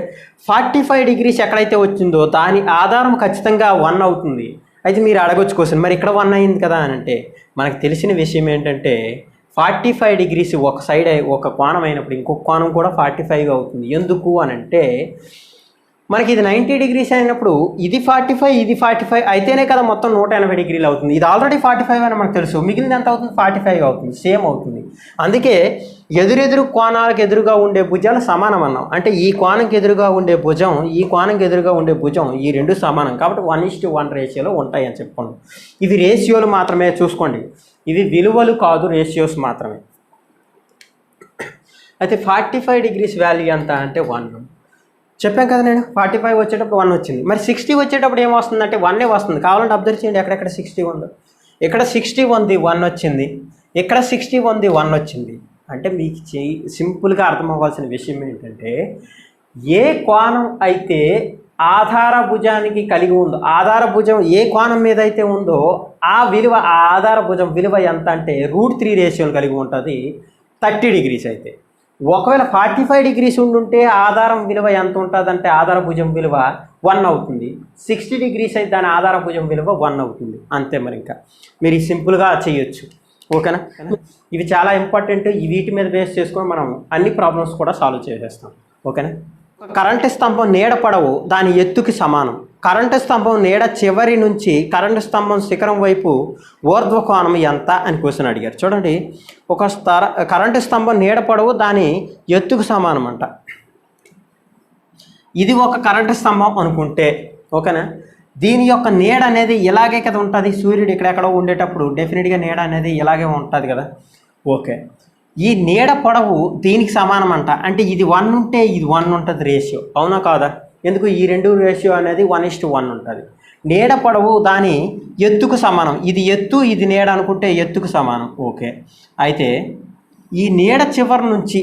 45 డిగ్రీస్ ఎక్కడైతే వచ్చిందో దాని ఆధారం ఖచ్చితంగా 1 అవుతుంది. అయితే మీరు అడగొచ్చు క్వశ్చన్, మరి ఇక్కడ 1 అయింది కదా అని అంటే మనకు తెలిసిన విషయం ఏంటంటే 45 డిగ్రీస్ ఒక సైడ్ ఒక కోణం అయినప్పుడు ఇంకొక కోణం కూడా 45 అవుతుంది. ఎందుకు అని అంటే మనకి ఇది 90 డిగ్రీస్ అయినప్పుడు ఇది 45 ఇది 45 అయితేనే కదా మొత్తం 180 డిగ్రీలు అవుతుంది. ఇది ఆల్రెడీ 45 అని మనకు తెలుసు, మిగిలింది ఎంత అవుతుంది? 45 అవుతుంది, సేమ్ అవుతుంది. అందుకే ఎదురెదురు కోణాలకు ఎదురుగా ఉండే భుజాలు సమానం అన్నాం. అంటే ఈ కోణంకి ఎదురుగా ఉండే భుజం ఈ కోణంకి ఎదురుగా ఉండే భుజం ఈ రెండు సమానం కాబట్టి 1:1 రేషియోలో ఉంటాయి అని చెప్పుకోండి. ఇవి రేషియోలు మాత్రమే, చూసుకోండి, ఇవి విలువలు కాదు, రేషియోస్ మాత్రమే. అయితే 45 డిగ్రీస్ వాల్యూ ఎంత అంటే 1 చెప్పాను కదా నేను. 45 వచ్చేటప్పుడు 1 వచ్చింది. మరి 60 వచ్చేటప్పుడు ఏమొస్తుందంటే 1 వస్తుంది. కావాలంటే అబ్జర్వ్ చేయండి ఎక్కడెక్కడ 60 ఉందో. ఇక్కడ 60 ఉంది, 1 వచ్చింది. ఇక్కడ 60 ఉంది, 1 వచ్చింది. అంటే మీకు సింపుల్గా అర్థం అవ్వాల్సిన విషయం ఏంటంటే ఏ కోణం అయితే ఆధార భుజానికి కలిగి ఉందో, ఆధార భుజం ఏ కోణం మీద అయితే ఉందో ఆ విలువ, ఆ ఆధార భుజం విలువ ఎంత అంటే √3 రేషియోలు కలిగి ఉంటుంది 30 డిగ్రీస్ అయితే. ఒకవేళ 45 డిగ్రీస్ ఉండుంటే ఆధారం విలువ ఎంత ఉంటుందంటే ఆధార భుజం విలువ 1 అవుతుంది. 60 డిగ్రీస్ అయితే దాని ఆధార భుజం విలువ 1 అవుతుంది. అంతే. మరి ఇంకా మీరు సింపుల్గా చేయొచ్చు. ఓకేనా? ఇవి చాలా ఇంపార్టెంట్. వీటి మీద బేస్ చేసుకొని మనం అన్ని ప్రాబ్లమ్స్ కూడా సాల్వ్ చేసేస్తాం. ఓకేనా? కరెంటు స్తంభం నీడ పొడవు దాని ఎత్తుకి సమానం. కరెంటు స్తంభం నీడ చివరి నుంచి కరెంటు స్తంభం శిఖరం వైపు ఊర్ధ్వకోణం ఎంత అని క్వశ్చన్ అడిగారు. చూడండి, ఒక కరెంటు స్తంభం నీడ పొడవు దాని ఎత్తుకు సమానం అంట. ఇది ఒక కరెంటు స్తంభం అనుకుంటే, ఓకేనా, దీని యొక్క నీడ అనేది ఇలాగే కదా ఉంటుంది. సూర్యుడు ఇక్కడెక్కడో ఉండేటప్పుడు డెఫినెట్గా నీడ అనేది ఇలాగే ఉంటుంది కదా. ఓకే, ఈ నీడ పొడవు దీనికి సమానం అంట. అంటే ఇది 1 ఉంటే ఇది 1 ఉంటుంది రేషియో, అవునా కాదా? ఎందుకు ఈ రెండు రేషియో అనేది 1:1 ఉంటుంది. నీడ పొడవు దాని ఎత్తుకు సమానం. ఇది ఎత్తు ఇది నీడ అనుకుంటే ఎత్తుకు సమానం. ఓకే, అయితే ఈ నీడ చివరి నుంచి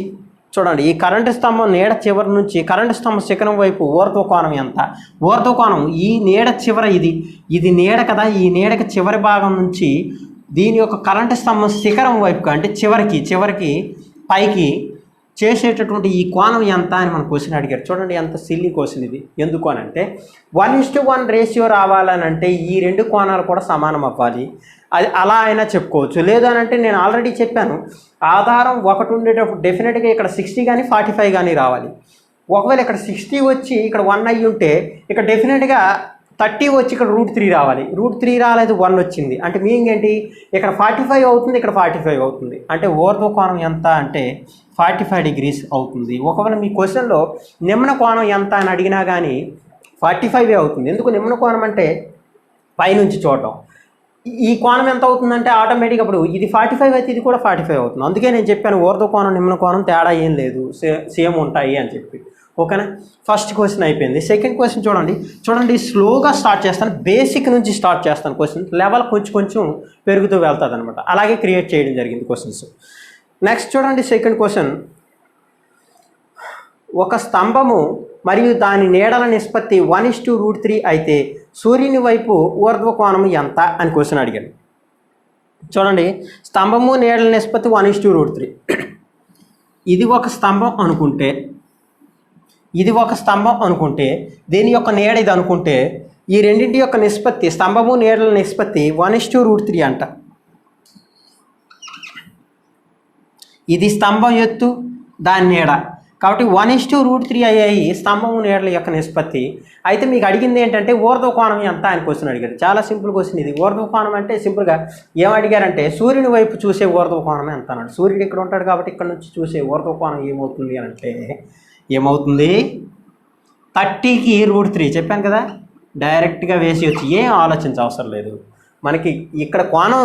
చూడండి, ఈ కరెంటు స్తంభం నీడ చివరి నుంచి కరెంటు స్తంభం శిఖరం వైపు ఊర్ధ్వకోణం ఎంత? ఊర్ధ్వకోణం ఈ నీడ చివర ఇది నీడ కదా, ఈ నీడకి చివరి భాగం నుంచి దీని యొక్క కరెంటు స్తంభం శిఖరం వైపుగా అంటే చివరికి పైకి చేసేటటువంటి ఈ కోణం ఎంత అని మన క్వశ్చన్ అడిగారు. చూడండి ఎంత సిల్లీ క్వశ్చన్ ఇది. ఎందుకు అని అంటే 1:1 రేషియో రావాలనంటే ఈ రెండు కోణాలు కూడా సమానం అవ్వాలి. అది అలా అయినా చెప్పుకోవచ్చు. లేదు అని అంటే నేను ఆల్రెడీ చెప్పాను, ఆధారం ఒకటి ఉండేటప్పుడు డెఫినెట్గా ఇక్కడ 60 కానీ 45 కానీ రావాలి. ఒకవేళ ఇక్కడ 60 వచ్చి ఇక్కడ 1 అయ్యి ఉంటే ఇక్కడ డెఫినెట్గా 30 వచ్చి ఇక్కడ √3 రావాలి. √3 రాలేదు, 1 వచ్చింది. అంటే మీనింగ్ ఏంటి? ఇక్కడ 45 అవుతుంది, ఇక్కడ 45 అవుతుంది. అంటే ఊర్ధ్వకోణం ఎంత అంటే 45 డిగ్రీస్ అవుతుంది. ఒకవేళ మీ క్వశ్చన్లో నిమ్న కోణం ఎంత అని అడిగినా కానీ 45 అవుతుంది. ఎందుకు నిమ్న కోణం అంటే పైనుంచి చూడటం. ఈ కోణం ఎంత అవుతుందంటే ఆటోమేటిక్గా అప్పుడు ఇది 45 అయితే ఇది కూడా 45 అవుతుంది. అందుకే నేను చెప్పాను ఊర్ధ్వకోణం నిమ్న కోణం తేడా ఏం లేదు, సేమ్ ఉంటాయి అని చెప్పి. ఓకేనా? ఫస్ట్ క్వశ్చన్ అయిపోయింది. సెకండ్ క్వశ్చన్ చూడండి స్లోగా స్టార్ట్ చేస్తాను, బేసిక్ నుంచి స్టార్ట్ చేస్తాను. క్వశ్చన్ లెవెల్ కొంచెం పెరుగుతూ వెళ్తుంది అనమాట. అలాగే క్రియేట్ చేయడం జరిగింది క్వశ్చన్స్. నెక్స్ట్ చూడండి సెకండ్ క్వశ్చన్, ఒక స్తంభము మరియు దాని నీడల నిష్పత్తి 1:√3 అయితే సూర్యుని వైపు ఊర్ధ్వకోణం ఎంత అని క్వశ్చన్ అడిగాను. చూడండి, స్తంభము నీడల నిష్పత్తి 1:√3. ఇది ఒక స్తంభం అనుకుంటే దీని యొక్క నీడ ఇది అనుకుంటే ఈ రెండింటి యొక్క నిష్పత్తి, స్తంభము నీడల నిష్పత్తి 1:√3 అంట. ఇది స్తంభం ఎత్తు, దాని నీడ, కాబట్టి 1:√3 అయ్యాయి స్తంభము నీడల యొక్క నిష్పత్తి. అయితే మీకు అడిగింది ఏంటంటే ఊర్ధ్వకోణం ఎంత అని క్వశ్చన్ అడిగారు. చాలా సింపుల్ క్వశ్చన్ ఇది. ఊర్ధ్వకోణం అంటే సింపుల్గా ఏమడిగారంటే సూర్యుని వైపు చూసే ఊర్ధ్వకోణం ఎంత అన్నాడు. సూర్యుడు ఇక్కడ ఉంటాడు కాబట్టి ఇక్కడ నుంచి చూసే ఊర్ధ్వకోణం ఏమవుతుంది అని అంటే ఏమవుతుంది? 30కి √3 చెప్పాను కదా, డైరెక్ట్గా వేసి వచ్చి ఏం ఆలోచించ అవసరం లేదు. మనకి ఇక్కడ కోణం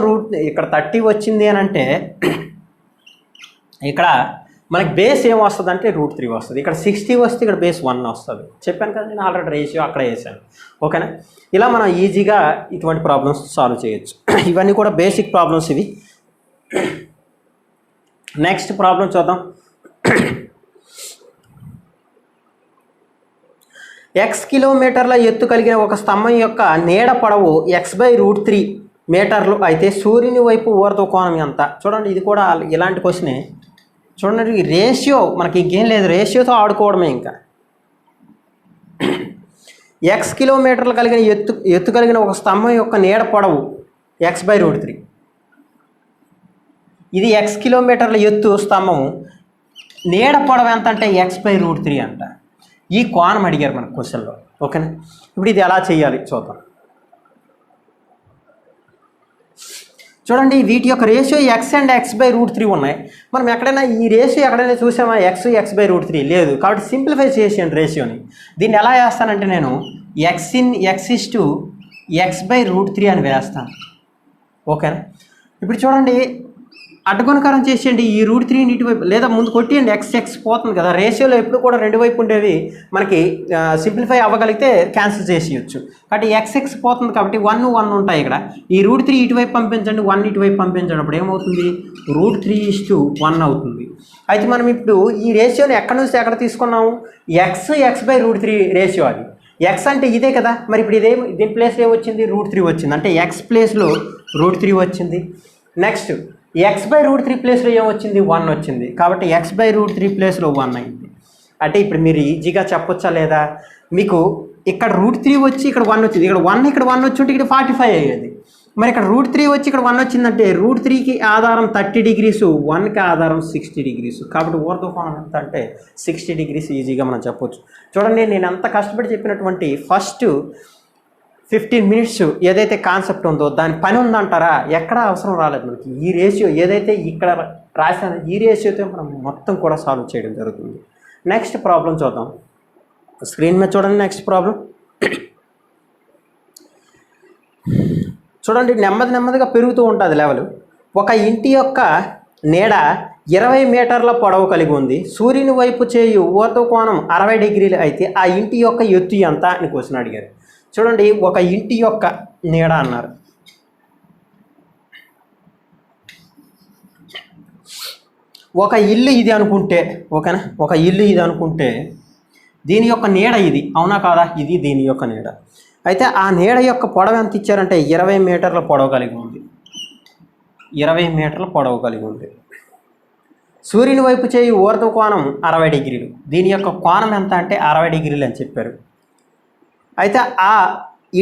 ఇక్కడ 30 వచ్చింది అని అంటే ఇక్కడ మనకి బేస్ ఏం వస్తుంది అంటే √3 వస్తుంది. ఇక్కడ 60 వస్తే ఇక్కడ బేస్ 1 వస్తుంది. చెప్పాను కదా నేను ఆల్రెడీ రేషియో అక్కడ వేసాను. ఓకేనా? ఇలా మనం ఈజీగా ఇటువంటి ప్రాబ్లమ్స్ సాల్వ్ చేయొచ్చు. ఇవన్నీ కూడా బేసిక్ ప్రాబ్లమ్స్ ఇవి. నెక్స్ట్ ప్రాబ్లం చూద్దాం. x కిలోమీటర్ల ఎత్తు కలిగిన ఒక స్తంభం యొక్క నీడ పొడవు x/√3 మీటర్లు అయితే సూర్యుని వైపు ఊర్ధ్వకోణం ఎంత? చూడండి ఇది కూడా ఇలాంటి క్వశ్చనే. చూడండి రేషియో మనకి ఇంకేం లేదు, రేషియోతో ఆడుకోవడమే. ఇంకా ఎక్స్ కిలోమీటర్లు కలిగిన ఎత్తు కలిగిన ఒక స్తంభం యొక్క నీడ పొడవు x/√3. ఇది ఎక్స్ కిలోమీటర్ల ఎత్తు స్తంభము, నీడ పొడవు ఎంత అంటే x/√3 అంట. ఈ కోణం అడిగారు మనకు క్వశ్చన్లో. ఓకేనా, ఇప్పుడు ఇది ఎలా చేయాలి చూద్దాం. చూడండి వీటి యొక్క రేషియో ఎక్స్ అండ్ x/√3 ఉన్నాయి. మనం ఎక్కడైనా ఈ రేషియో ఎక్కడైనా చూసామా? x/√3 లేదు. కాబట్టి సింప్లిఫై చేసేయండి రేషియోని. దీన్ని ఎలా వేస్తానంటే నేను x/√3 అని వేస్తాను. ఓకేనా, ఇప్పుడు చూడండి అడ్డగుణకారం చేసేయండి. ఈ √3 ఇటువైపు లేదా ముందు కొట్టియండి, x పోతుంది కదా. రేషియోలో ఎప్పుడు కూడా రెండు వైపు ఉండేవి మనకి సింప్లిఫై అవ్వగలిగితే క్యాన్సిల్ చేసేయచ్చు. కాబట్టి x పోతుంది కాబట్టి 1 1 ఉంటాయి ఇక్కడ. ఈ √3 ఇటువైపు పంపించండి, 1 ఇటువైపు పంపించండి, అప్పుడు ఏమవుతుంది? √3:1 అవుతుంది. అయితే మనం ఇప్పుడు ఈ రేషియోని ఎక్కడి నుంచి ఎక్కడ తీసుకున్నాము? x/√3 ratio. అది x అంటే ఇదే కదా. మరి ఇప్పుడు దీని ప్లేస్లో ఏమొచ్చింది? √3 వచ్చింది. అంటే x ప్లేస్లో √3 వచ్చింది. నెక్స్ట్ x/√3 ప్లేస్లో ఏమొచ్చింది? 1 వచ్చింది. కాబట్టి x/√3 ప్లేస్లో 1 అయింది. అంటే ఇప్పుడు మీరు ఈజీగా చెప్పొచ్చా లేదా? మీకు ఇక్కడ √3 వచ్చి ఇక్కడ 1 వచ్చింది, ఇక్కడ 1 వచ్చి ఉంటే ఇక్కడ 45 అయ్యేది. మరి ఇక్కడ √3 వచ్చి ఇక్కడ 1 వచ్చిందంటే √3కి ఆధారం 30 డిగ్రీస్, 1కి ఆధారం 60 డిగ్రీస్. కాబట్టి ఊర్ధ్వకోణం ఎంత అంటే 60 డిగ్రీస్ ఈజీగా మనం చెప్పొచ్చు. చూడండి నేను ఎంత కష్టపడి చెప్పినటువంటి ఫస్ట్ 15 మినిట్స్ ఏదైతే కాన్సెప్ట్ ఉందో దాని పని ఉందంటారా? ఎక్కడా అవసరం రాలేదు మనకి. ఈ రేషియో ఏదైతే ఇక్కడ రాసిన ఈ రేషియోతో మనం మొత్తం కూడా సాల్వ్ చేయడం జరుగుతుంది. నెక్స్ట్ ప్రాబ్లం చూద్దాం. స్క్రీన్ మీద చూడండి. నెక్స్ట్ ప్రాబ్లం చూడండి, నెమ్మదిగా పెరుగుతూ ఉంటుంది లెవెల్. ఒక ఇంటి యొక్క నీడ 20 మీటర్ల పొడవు కలిగి ఉంది. సూర్యుని వైపు చేయు ఊర్ధ్వకోణం 60 డిగ్రీలు అయితే ఆ ఇంటి యొక్క ఎత్తు ఎంత అని క్వశ్చన్ అడిగారు. చూడండి ఒక ఇంటి యొక్క నీడ అన్నారు. ఒక ఇల్లు ఇది అనుకుంటే, ఓకేనా, ఒక ఇల్లు ఇది అనుకుంటే దీని యొక్క నీడ ఇది, అవునా కాదా? ఇది దీని యొక్క నీడ. అయితే ఆ నీడ యొక్క పొడవు ఎంత ఇచ్చారంటే 20 మీటర్ల పొడవు కలిగి ఉంది. 20 మీటర్ల పొడవు కలిగి ఉంది. సూర్యుని వైపు చేయి ఊర్ధ్వకోణం 60 డిగ్రీలు. దీని యొక్క కోణం ఎంత అంటే 60 డిగ్రీలు అని చెప్పారు. అయితే ఆ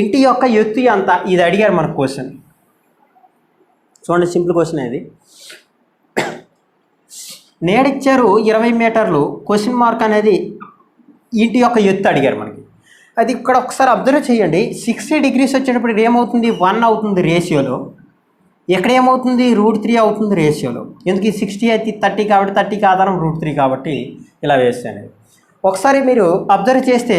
ఇంటి యొక్క ఎత్తు ఎంత ఇది అడిగారు మనకు క్వశ్చన్. చూడండి సింపుల్ క్వశ్చన్ ఇది. నీడిచ్చారు 20 మీటర్లు, క్వశ్చన్ మార్క్ అనేది ఇంటి యొక్క ఎత్తు అడిగారు మనకి. అది ఇక్కడ ఒకసారి అబ్జర్వ్ చేయండి. 60 డిగ్రీస్ వచ్చేటప్పుడు ఏమవుతుంది? 1 అవుతుంది రేషియోలో. ఎక్కడ ఏమవుతుంది? √3 అవుతుంది రేషియోలో. ఎందుకు 60 అయితే 30 కాబట్టి 30కి ఆధారం √3 కాబట్టి ఇలా వేస్తాను. ఒకసారి మీరు అబ్జర్వ్ చేస్తే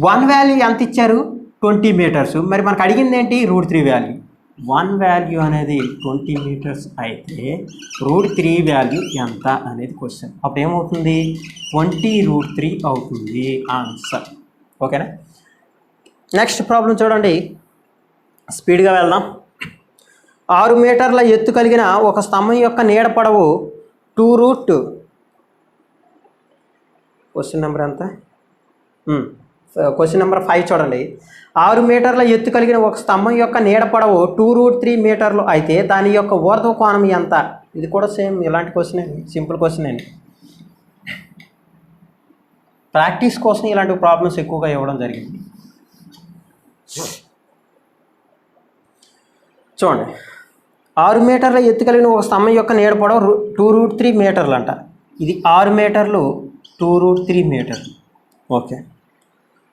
1 వాల్యూ ఎంత ఇచ్చారు? 20 మీటర్స్. మరి మనకు అడిగింది ఏంటి? √3 వాల్యూ. 1 వాల్యూ అనేది 20 మీటర్స్ అయితే √3 వాల్యూ ఎంత అనేది క్వశ్చన్. అప్పుడు ఏమవుతుంది? 20√3 అవుతుంది ఆన్సర్. ఓకేనా, నెక్స్ట్ ప్రాబ్లం చూడండి, స్పీడ్గా వెళ్దాం. 6 మీటర్ల ఎత్తు కలిగిన ఒక స్తంభం యొక్క నీడ పొడవు 2 క్వశ్చన్ నెంబర్ ఎంత? క్వశ్చన్ నెంబర్ 5 చూడండి. 6 మీటర్ల ఎత్తు కలిగిన ఒక స్తంభం యొక్క నీడ పొడవు 2√3 మీటర్లు అయితే దాని యొక్క ఊర్ధ్వకోణం ఎంత? ఇది కూడా సేమ్ ఇలాంటి క్వశ్చన్, సింపుల్ క్వశ్చన్ అండి. ప్రాక్టీస్ కోసం ఇలాంటి ప్రాబ్లమ్స్ ఎక్కువగా ఇవ్వడం జరిగింది. చూడండి 6 మీటర్ల ఎత్తు కలిగిన ఒక స్తంభం యొక్క నీడ పొడవు 2√3 మీటర్లు అంట. ఇది 6 మీటర్లు 2√3 మీటర్లు. ఓకే,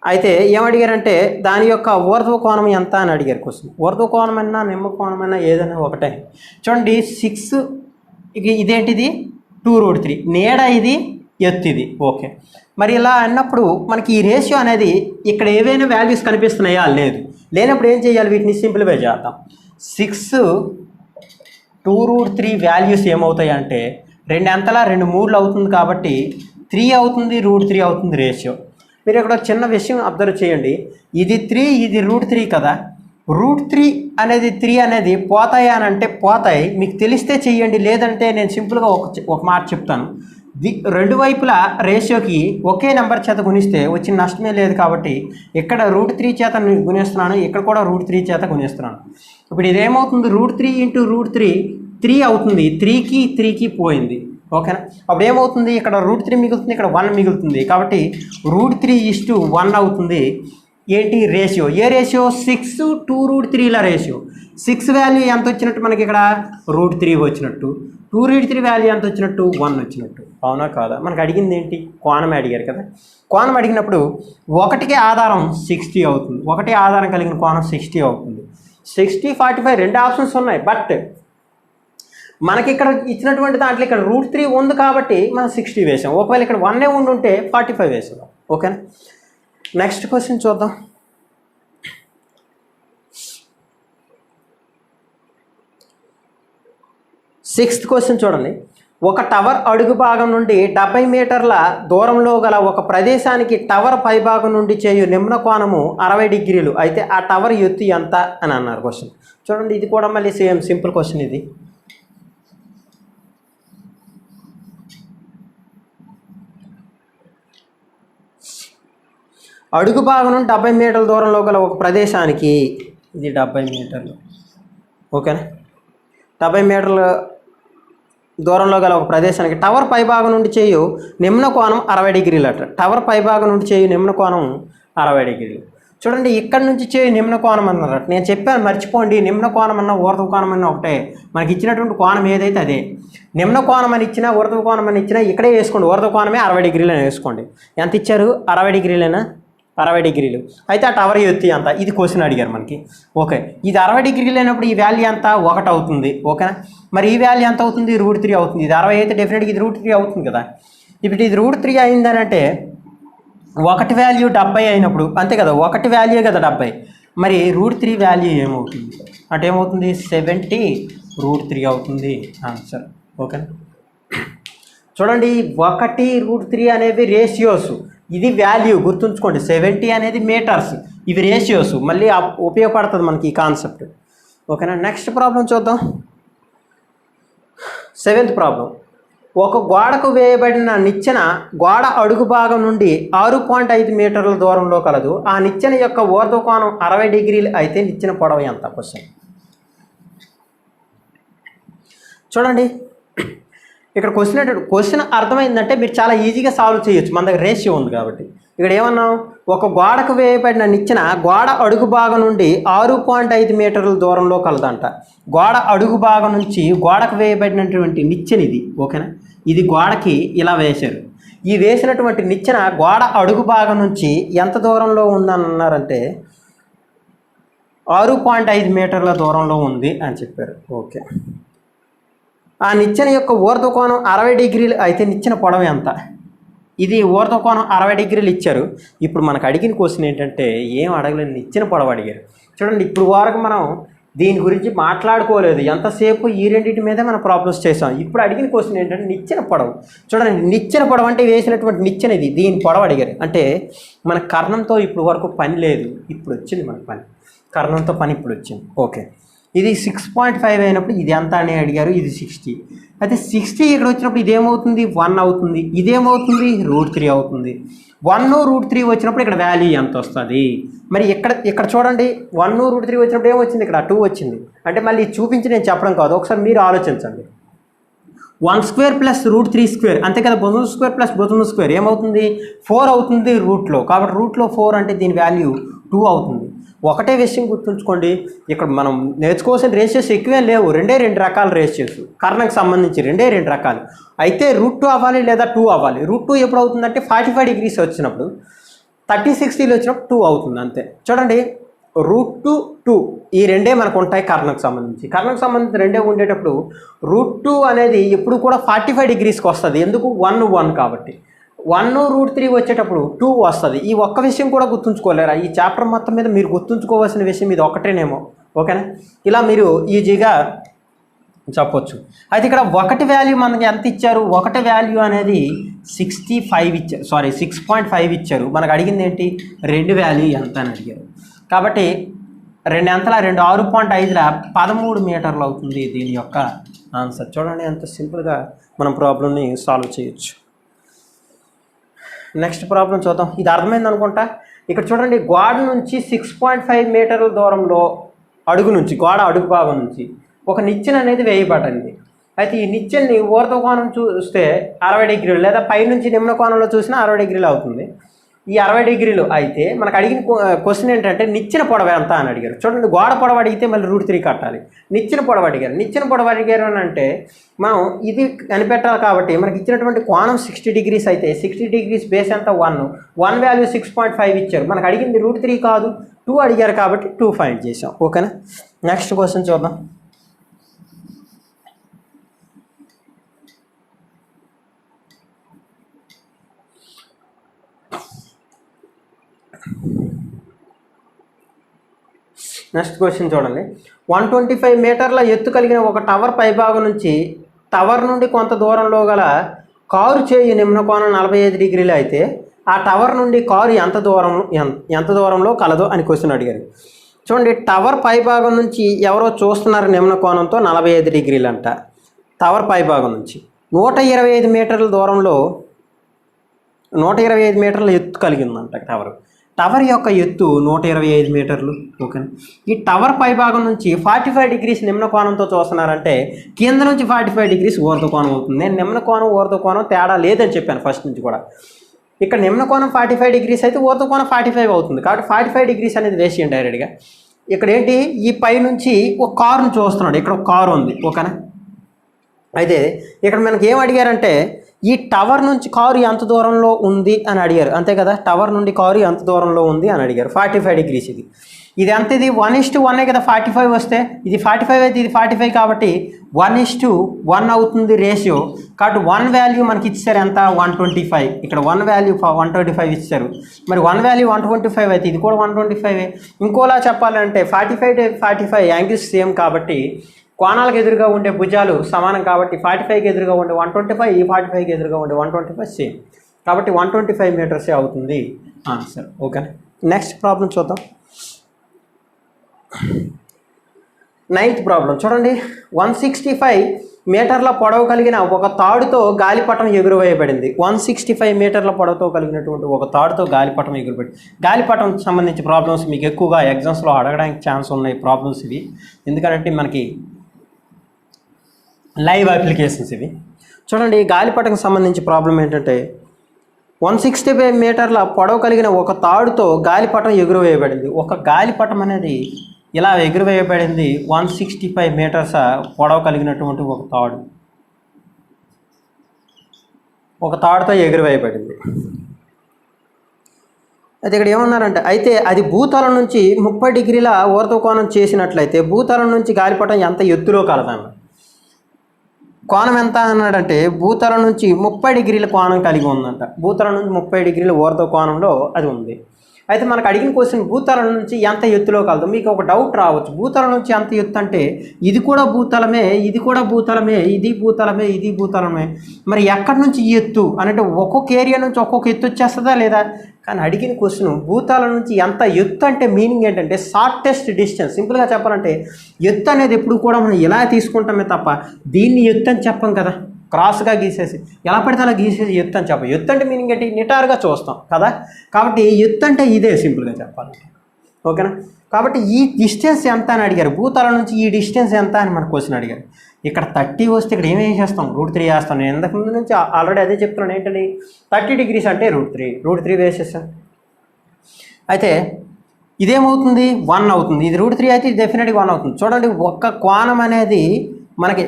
అయితే ఏమడిగారంటే దాని యొక్క ఊర్ధ్వకోణం ఎంత అని అడిగారు క్వశ్చన్. ఊర్ధ్వకోణమైనా నిమ్మకోణమైనా ఏదైనా ఒకటే. చూడండి 6 ఇదేంటిది? 2√3 నీడ, ఇది ఎత్తు, ఇది. ఓకే, మరి ఇలా అన్నప్పుడు మనకి ఈ రేషియో అనేది ఇక్కడ ఏవైనా వాల్యూస్ కనిపిస్తున్నాయా? లేదు. లేనప్పుడు ఏం చేయాలి? వీటిని సింప్లిఫై చేద్దాం. 6 2√3 వాల్యూస్ ఏమవుతాయి అంటే 2 అంతలా 2 3 అవుతుంది కాబట్టి 3 అవుతుంది, √3 అవుతుంది రేషియో. మీరు ఇక్కడ చిన్న విషయం అబ్జర్వ్ చేయండి. ఇది 3, ఇది √3 కదా. √3 అనేది 3 అనేది పోతాయా అని అంటే పోతాయి. మీకు తెలిస్తే చెయ్యండి, లేదంటే నేను సింపుల్గా ఒక మాట చెప్తాను. రెండు వైపులా రేషియోకి ఒకే నెంబర్ చేత గుణిస్తే వచ్చిన నష్టమే లేదు. కాబట్టి ఇక్కడ √3 చేత గుణిస్తున్నాను, ఇక్కడ కూడా √3 చేత గుణిస్తున్నాను. ఇప్పుడు ఇదేమవుతుంది? √3 × √3 3 అవుతుంది. 3కి 3కి పోయింది. ఓకేనా. అప్పుడు ఏమవుతుంది, ఇక్కడ √3 మిగులుతుంది, ఇక్కడ 1 మిగులుతుంది. కాబట్టి √3:1 అవుతుంది. ఏంటి రేషియో, ఏ రేషియో, 6:2√3 రేషియో. 6 వాల్యూ ఎంత వచ్చినట్టు మనకి ఇక్కడ √3 వచ్చినట్టు, 2√3 వాల్యూ ఎంత వచ్చినట్టు 1 వచ్చినట్టు. అవునా కాదా. మనకు అడిగింది ఏంటి, కోణం అడిగారు కదా. కోణం అడిగినప్పుడు ఒకటికి ఆధారం 60 అవుతుంది, ఒకటి ఆధారం కలిగిన కోణం 60 అవుతుంది. 60, 45 రెండు ఆప్షన్స్ ఉన్నాయి. బట్ మనకి ఇక్కడ ఇచ్చినటువంటి దాంట్లో ఇక్కడ √3 ఉంది కాబట్టి మనం 60 వేసాం. ఒకవేళ ఇక్కడ 1 ఉండుంటే 45 వేసాం. ఓకేనా. నెక్స్ట్ క్వశ్చన్ చూద్దాం. సిక్స్త్ క్వశ్చన్ చూడండి. ఒక టవర్ అడుగు భాగం నుండి 70 మీటర్ల దూరంలో గల ఒక ప్రదేశానికి టవర్ పైభాగం నుండి చేయు నిమ్న కోణము 60 డిగ్రీలు అయితే ఆ టవర్ ఎత్తు ఎంత అని అన్నారు క్వశ్చన్. చూడండి, ఇది కూడా మళ్ళీ సేమ్ సింపుల్ క్వశ్చన్. ఇది అడుగు భాగం నుండి 70 మీటర్ల దూరంలో గల ఒక ప్రదేశానికి, ఇది 70 మీటర్లు. ఓకేనా. 70 మీటర్ల దూరంలో గల ఒక ప్రదేశానికి టవర్ పైభాగం నుండి చేయు నిమ్న కోణం 60 డిగ్రీలు అట. టవర్ పైభాగం నుండి చేయు నిమ్న కోణం 60 డిగ్రీలు. చూడండి, ఇక్కడ నుంచి చేయు నిమ్న కోణం అన్నారట. నేను చెప్పాను, మర్చిపోండి, నిమ్న కోణం అన్న ఊర్ధ్వ కోణం అన్న ఒకటే. మనకి ఇచ్చినటువంటి కోణం ఏదైతే అదే. నిమ్న కోణం అని ఇచ్చినా ఊర్ధ్వ కోణం అని ఇచ్చినా ఇక్కడే వేసుకోండి, ఊర్ధ్వ కోణమే 60 డిగ్రీలు అని వేసుకోండి. ఎంత ఇచ్చారు, 60 డిగ్రీలేనా, 60 డిగ్రీలు. అయితే ఆ టవర్ ఎత్తు ఎంత, ఇది క్వశ్చన్ అడిగారు మనకి. ఓకే, ఇది 60 డిగ్రీలు అయినప్పుడు ఈ వాల్యూ ఎంత, 1 అవుతుంది. ఓకేనా. మరి ఈ వాల్యూ ఎంత అవుతుంది, √3 అవుతుంది. ఇది 60 అయితే డెఫినెట్గా ఇది √3 అవుతుంది కదా. ఇప్పుడు ఇది √3 అయిందని అంటే 1 వాల్యూ 70 అయినప్పుడు అంతే కదా, 1 వాల్యూ కదా 70. మరి √3 వాల్యూ ఏమవుతుంది అంటే ఏమవుతుంది, 70 √3 అవుతుంది ఆన్సర్. ఓకేనా. చూడండి, 1 √3 అనేవి రేషియోస్, ఇది వాల్యూ గుర్తుంచుకోండి. 70 అనేది మీటర్స్, ఇవి రేషియోస్. మళ్ళీ ఉపయోగపడుతుంది మనకి ఈ కాన్సెప్ట్. ఓకేనా. నెక్స్ట్ ప్రాబ్లం చూద్దాం. 7th problem. ఒక గోడకు వేయబడిన నిచ్చెన గోడ అడుగు భాగం నుండి 6.5 మీటర్ల దూరంలో కలదు. ఆ నిచ్చెన యొక్క ఊర్ధ్వ కోణం 60 డిగ్రీలు అయితే నిచ్చెన పొడవు ఎంత క్వశ్చన్. చూడండి, ఇక్కడ క్వశ్చన్ అర్థమైందంటే మీరు చాలా ఈజీగా సాల్వ్ చేయొచ్చు, మన దగ్గర రేషియో ఉంది కాబట్టి. ఇక్కడ ఏమన్నాం, ఒక గోడకు వేయబడిన నిచ్చెన గోడ అడుగు భాగం నుండి 6.5 మీటర్ల దూరంలో కలదంట. గోడ అడుగు భాగం నుంచి గోడకు వేయబడినటువంటి నిచ్చెన ఇది. ఓకేనా. ఇది గోడకి ఇలా వేశారు. ఈ వేసినటువంటి నిచ్చెన గోడ అడుగు భాగం నుంచి ఎంత దూరంలో ఉందని అన్నారంటే 6.5 మీటర్ల దూరంలో ఉంది అని చెప్పారు. ఓకే, ఆ నిచ్చెన యొక్క ఊర్ధ్వ కోణం 60 డిగ్రీలు అయితే నిచ్చెన పొడవు ఎంత. ఇది ఊర్ధ్వ కోణం 60 డిగ్రీలు ఇచ్చారు. ఇప్పుడు మనకు అడిగిన క్వశ్చన్ ఏంటంటే ఏం అడగలేదు, నిచ్చెన పొడవు అడిగారు. చూడండి, ఇప్పుడు వరకు మనం దీని గురించి మాట్లాడుకోలేదు, ఎంతసేపు ఈ రెండింటి మీదే మనం ప్రాబ్లమ్స్ చేసాం. ఇప్పుడు అడిగిన క్వశ్చన్ ఏంటంటే నిచ్చెన పొడవు. చూడండి, నిచ్చెన పొడవు అంటే వేసినటువంటి నిచ్చెన ఇది, దీని పొడవు అడిగారు. అంటే మన కర్ణంతో ఇప్పుడు వరకు పని లేదు, ఇప్పుడు వచ్చింది మన పని, కర్ణంతో పని ఇప్పుడు వచ్చింది. ఓకే, ఇది 6.5 అయినప్పుడు ఇది ఎంత అని అడిగారు, ఇది 60. అయితే 60 ఇక్కడ వచ్చినప్పుడు ఇదేమవుతుంది, 1 అవుతుంది. ఇదేమవుతుంది, √3 అవుతుంది. 1 √3 వచ్చినప్పుడు ఇక్కడ వాల్యూ ఎంత వస్తుంది. మరి ఇక్కడ చూడండి, 1 √3 వచ్చినప్పుడు ఏమొచ్చింది, ఇక్కడ 2 వచ్చింది. అంటే మళ్ళీ చూపించి నేను చెప్పడం కాదు, ఒకసారి మీరు ఆలోచించండి. 1² + √3² అంతే కదా, భుజం స్క్వేర్ ప్లస్ భుజం స్క్వేర్ ఏమవుతుంది, 4 అవుతుంది రూట్లో. కాబట్టి రూట్లో 4 అంటే దీని వాల్యూ 2 అవుతుంది. ఒకటే విషయం గుర్తుంచుకోండి, ఇక్కడ మనం నేర్చుకోవాల్సిన రేషియోస్ ఎక్కువేం లేవు, రెండు రకాల రేషియోస్. కర్ణకు సంబంధించి రెండు రకాలు. అయితే √2 అవ్వాలి లేదా 2 అవ్వాలి. √2 ఎప్పుడు అవుతుందంటే 45 డిగ్రీస్ వచ్చినప్పుడు, 30-60 వచ్చినప్పుడు 2 అవుతుంది అంతే. చూడండి, √2 2 ఈ రెండే మనకు ఉంటాయి కర్ణకు సంబంధించి. కర్ణకు సంబంధించి రెండే ఉండేటప్పుడు √2 అనేది ఎప్పుడు కూడా 45 డిగ్రీస్కి వస్తుంది. ఎందుకు, 1 కాబట్టి. 1 √3 వచ్చేటప్పుడు 2 వస్తుంది. ఈ ఒక్క విషయం కూడా గుర్తుంచుకోలేరా, ఈ చాప్టర్ మొత్తం మీద మీరు గుర్తుంచుకోవాల్సిన విషయం ఇది ఒకటేనేమో. ఓకేనా, ఇలా మీరు ఈజీగా చెప్పొచ్చు. అయితే ఇక్కడ 1 వాల్యూ మనకి ఎంత ఇచ్చారు, 1 వాల్యూ అనేది 65 ఇచ్చారు, 6.5 ఇచ్చారు. మనకు అడిగింది ఏంటి, 2 వాల్యూ ఎంత అని అడిగారు. కాబట్టి 2 ఎంతలా, 2 6.5ల 13 మీటర్లు అవుతుంది దీని యొక్క ఆన్సర్. చూడండి ఎంత సింపుల్గా మనం ప్రాబ్లమ్ని సాల్వ్ చేయొచ్చు. నెక్స్ట్ ప్రాబ్లం చూద్దాం. ఇది అర్థమైంది అనుకుంటా. ఇక్కడ చూడండి, గోడ నుంచి 6.5 మీటర్ల దూరంలో గోడ అడుగు భాగం నుంచి ఒక నిచ్చెన అనేది వేయబడింది. అయితే ఈ నిచ్చెనని ఊర్ధ్వ కోణం చూస్తే 60 డిగ్రీలు, లేదా పైనుంచి నిమ్న కోణంలో చూసినా 60 డిగ్రీలు అవుతుంది. ఈ 60 డిగ్రీలు అయితే మనకు అడిగిన క్వశ్చన్ ఏంటంటే నిచ్చెన పొడవు ఎంత అని అడిగారు. చూడండి, గోడ పొడవు అడిగితే మళ్ళీ √3 కట్టాలి. నిచ్చెన పొడవు అడిగారు. నిచ్చెన పొడవు అడిగారు అని అంటే మనం ఇది కనిపెట్టాలి. కాబట్టి మనకి ఇచ్చినటువంటి కోణం 60 డిగ్రీస్ అయితే 60 డిగ్రీస్ బేస్ ఎంత 1 వాల్యూ 6.5 ఇచ్చారు. మనకు అడిగింది √3 కాదు 2 అడిగారు కాబట్టి 2 ఫైండ్ చేసాం. ఓకేనా, నెక్స్ట్ క్వశ్చన్ చూద్దాం. నెక్స్ట్ క్వశ్చన్ చూడండి. 125 మీటర్ల ఎత్తు కలిగిన ఒక టవర్ పైభాగం నుంచి టవర్ నుండి కొంత దూరంలో గల కారు చేయి నిమ్న కోణం 45 డిగ్రీలు అయితే ఆ టవర్ నుండి కారు ఎంత దూరంలో కలదు అని క్వశ్చన్ అడిగారు. చూడండి, టవర్ పైభాగం నుంచి ఎవరో చూస్తున్నారు నిమ్న కోణంతో 45 డిగ్రీలు అంట. టవర్ పైభాగం నుంచి 125 మీటర్ల దూరంలో 125 మీటర్ల ఎత్తు కలిగిందంట టవర్. టవర్ యొక్క ఎత్తు 125 మీటర్లు. ఓకేనా, ఈ టవర్ పైభాగం నుంచి 45 డిగ్రీస్ నిమ్న కోణంతో చూస్తున్నారంటే కింద నుంచి 45 డిగ్రీస్ ఊర్ధ్వ కోణం అవుతుంది. నేను నిమ్న కోణం ఊర్ధ్వ కోణం తేడా లేదని చెప్పాను ఫస్ట్ నుంచి కూడా. ఇక్కడ నిమ్న కోణం 45 డిగ్రీస్ అయితే ఊర్ధ్వ కోణం 45 అవుతుంది. కాబట్టి 45 డిగ్రీస్ అనేది వేసేయండి డైరెక్ట్గా. ఇక్కడ ఏంటి, ఈ పై నుంచి ఒక కారును చూస్తున్నాడు. ఇక్కడ ఒక కారు ఉంది. ఓకేనా, అయితే ఇక్కడ మనకి ఏం అడిగారంటే ఈ టవర్ నుంచి కారు ఎంత దూరంలో ఉంది అని అడిగారు. అంతే కదా, టవర్ నుండి కారు ఎంత దూరంలో ఉంది అని అడిగారు. 45 డిగ్రీస్ ఇది ఎంత, ఇది 1:1 కదా. 45 వస్తే ఇది 45 అయితే ఇది 45 కాబట్టి 1:1 అవుతుంది రేషియో. కాబట్టి 1 వాల్యూ మనకి ఇచ్చారు ఎంత, 125. ఇక్కడ 1 వాల్యూ 125 ఇచ్చారు. మరి 1 వాల్యూ 125 అయితే ఇది కూడా 125. ఇంకోలా చెప్పాలంటే 45 యాంగిల్స్ సేమ్ కాబట్టి కోణాలకు ఎదురుగా ఉండే భుజాలు సమానం కాబట్టి 45కి ఎదురుగా ఉండే 125, ఈ 45కి ఎదురుగా ఉండే 125 సేమ్. కాబట్టి 125 మీటర్సే అవుతుంది ఆన్సర్. ఓకేనా, నెక్స్ట్ ప్రాబ్లం చూద్దాం. 9th ప్రాబ్లం చూడండి. 165 మీటర్ల పొడవు కలిగిన ఒక తాడుతో గాలిపటం ఎగురవేయబడింది. 165 మీటర్ల పొడవుతో కలిగినటువంటి ఒక తాడుతో గాలిపటం ఎగురబడింది. గాలిపటం సంబంధించి ప్రాబ్లమ్స్ మీకు ఎక్కువగా ఎగ్జామ్స్లో అడగడానికి ఛాన్స్ ఉన్నాయి ప్రాబ్లమ్స్ ఇవి. ఎందుకంటే మనకి లైవ్ అప్లికేషన్స్ ఇవి. చూడండి, గాలిపటంకి సంబంధించి ప్రాబ్లం ఏంటంటే 165 మీటర్ల పొడవు కలిగిన ఒక తాడుతో గాలిపటం ఎగురవేయబడింది. ఒక గాలిపటం అనేది ఇలా ఎగురవేయబడింది. 165 మీటర్స్ పొడవు కలిగినటువంటి ఒక తాడుతో ఎగురవేయబడింది. అయితే ఇక్కడ ఏమన్నారంటే అయితే అది భూతలం నుంచి 30 డిగ్రీల ఊర్ధ్వ కోణం చేసినట్లయితే భూతలం నుంచి గాలిపటం ఎంత ఎత్తులో కలదన్న. కోణం ఎంత అన్నాడంటే భూతలం నుంచి 30 డిగ్రీల కోణం కలిగి ఉందంట. భూతలం నుంచి 30 డిగ్రీల ఊర్ధ్వ కోణంలో అది ఉంది. అయితే మనకు అడిగిన క్వశ్చన్ భూతలం నుంచి ఎంత ఎత్తులో కలదు. మీకు ఒక డౌట్ రావచ్చు, భూతలం నుంచి ఎంత ఎత్తు అంటే ఇది కూడా భూతలమే, ఇది కూడా భూతలమే, ఇది భూతలమే, ఇది భూతలమే, మరి ఎక్కడి నుంచి ఈ ఎత్తు అంటే ఒక్కొక్క ఏరియా నుంచి ఒక్కొక్క ఎత్తు వచ్చేస్తుందా లేదా. కానీ అడిగిన క్వశ్చన్ భూతలం నుంచి ఎంత ఎత్తు అంటే మీనింగ్ ఏంటంటే షార్టెస్ట్ డిస్టెన్స్. సింపుల్గా చెప్పాలంటే ఎత్తు అనేది ఎప్పుడు కూడా మనం ఇలా తీసుకుంటామే తప్ప దీన్ని ఎత్తు అని చెప్పం కదా. క్రాస్గా గీసేసి ఎలా పడితే అలా గీసేసి ఎత్తు అని చెప్పం. ఎత్తు అంటే మీనింగ్ ఏంటి, నిటారుగా చూస్తాం కదా. కాబట్టి ఎత్తు అంటే ఇదే సింపుల్గా చెప్పాలంటే. ఓకేనా, కాబట్టి ఈ డిస్టెన్స్ ఎంత అని అడిగారు. భూతలం నుంచి ఈ డిస్టెన్స్ ఎంత అని మన క్వశ్చన్ అడిగారు. ఇక్కడ 30 వస్తే ఇక్కడ ఏమేం చేస్తాం, √3 వేస్తాం. నేను ఇంతకు ముందు నుంచి ఆల్రెడీ అదే చెప్తున్నాను. ఏంటండి 30 డిగ్రీస్ అంటే √3 వేసేస్తాను. అయితే ఇదేమవుతుంది 1 అవుతుంది. ఇది √3 అయితే ఇది డెఫినెట్గా 1 అవుతుంది. చూడండి, ఒక్క కోణం అనేది మనకి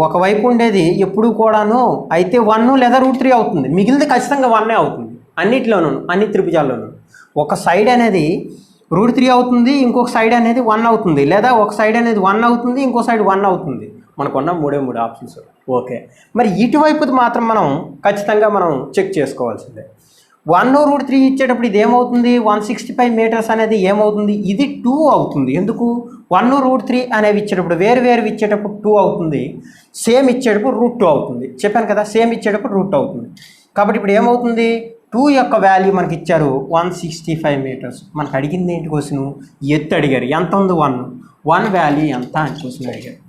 ఒకవైపు ఉండేది ఎప్పుడు కూడాను అయితే 1 లేదా √3 అవుతుంది. మిగిలితే ఖచ్చితంగా 1 అవుతుంది అన్నిటిలోనూ, అన్ని త్రిభుజాల్లోనూ. ఒక సైడ్ అనేది √3 అవుతుంది, ఇంకొక సైడ్ అనేది 1 అవుతుంది, లేదా ఒక సైడ్ అనేది 1 అవుతుంది, ఇంకో సైడ్ 1 అవుతుంది. మనకున్న 3 ఆప్షన్స్. ఓకే, మరి ఇటువైపుది మాత్రం మనం ఖచ్చితంగా మనం చెక్ చేసుకోవాల్సిందే. 1 √3 ఇచ్చేటప్పుడు ఇది ఏమవుతుంది, 165 మీటర్స్ అనేది ఏమవుతుంది, ఇది 2 అవుతుంది. ఎందుకు 1 √3 అనేవి ఇచ్చేటప్పుడు వేరు ఇచ్చేటప్పుడు 2 అవుతుంది, సేమ్ ఇచ్చేటప్పుడు √2 అవుతుంది. చెప్పాను కదా, సేమ్ ఇచ్చేటప్పుడు √2 అవుతుంది. కాబట్టి ఇప్పుడు ఏమవుతుంది, 2 యొక్క వాల్యూ మనకి ఇచ్చారు 165 మీటర్స్. మనకు అడిగింది ఏంటి క్వశ్చన్, ఎత్తు అడిగారు. ఎంత ఉంది 1 వాల్యూ ఎంత అని క్వశ్చన్ అడిగారు.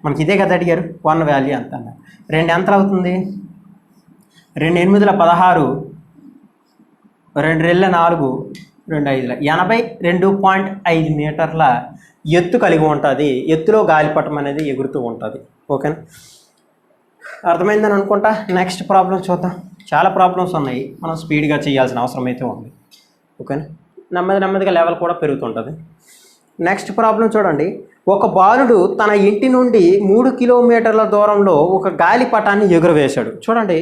మనకి ఇదే కదా అడిగారు, 1 వాల్యూ ఎంత అన్నారు. 2 ఎంత అవుతుంది, 2 8 16, 2 2 4, 2 5 82.5 మీటర్ల ఎత్తు కలిగి ఉంటుంది. ఎత్తులో గాలిపటం అనేది ఎగురుతూ ఉంటుంది. ఓకేనా, అర్థమైందని అనుకుంటా. నెక్స్ట్ ప్రాబ్లం చూద్దాం. చాలా ప్రాబ్లమ్స్ ఉన్నాయి, మనం స్పీడ్గా చేయాల్సిన అవసరం అయితే ఉంది. ఓకేనా, నెమ్మదిగా లెవెల్ కూడా పెరుగుతుంటుంది. నెక్స్ట్ ప్రాబ్లం చూడండి. ఒక బాలుడు తన ఇంటి నుండి 3 కిలోమీటర్ల దూరంలో ఒక గాలిపటాన్ని ఎగురవేశాడు. చూడండి,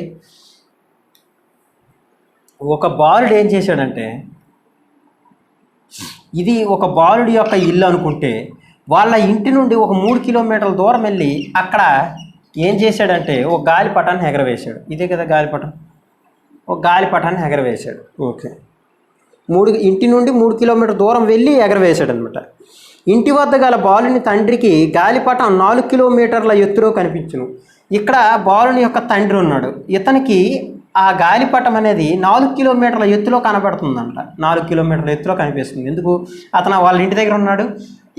ఒక బాలుడు ఏం చేశాడంటే, ఇది ఒక బాలుడి యొక్క ఇల్లు అనుకుంటే, వాళ్ళ ఇంటి నుండి ఒక 3 కిలోమీటర్ల దూరం వెళ్ళి అక్కడ ఏం చేశాడంటే ఒక గాలిపటాన్ని ఎగరవేశాడు. ఇదే కదా గాలిపటం, ఒక గాలిపటాన్ని ఎగరవేశాడు. ఓకే, ఇంటి నుండి 3 కిలోమీటర్ దూరం వెళ్ళి ఎగరవేశాడు అనమాట. ఇంటి వద్ద గల బాలుని తండ్రికి గాలిపటం 4 కిలోమీటర్ల ఎత్తులో కనిపించును. ఇక్కడ బాలుని యొక్క తండ్రి ఉన్నాడు, ఇతనికి ఆ గాలిపటం అనేది 4 కిలోమీటర్ల ఎత్తులో కనబడుతుందంట. 4 కిలోమీటర్ల ఎత్తులో కనిపిస్తుంది. ఎందుకు? అతను వాళ్ళ ఇంటి దగ్గర ఉన్నాడు.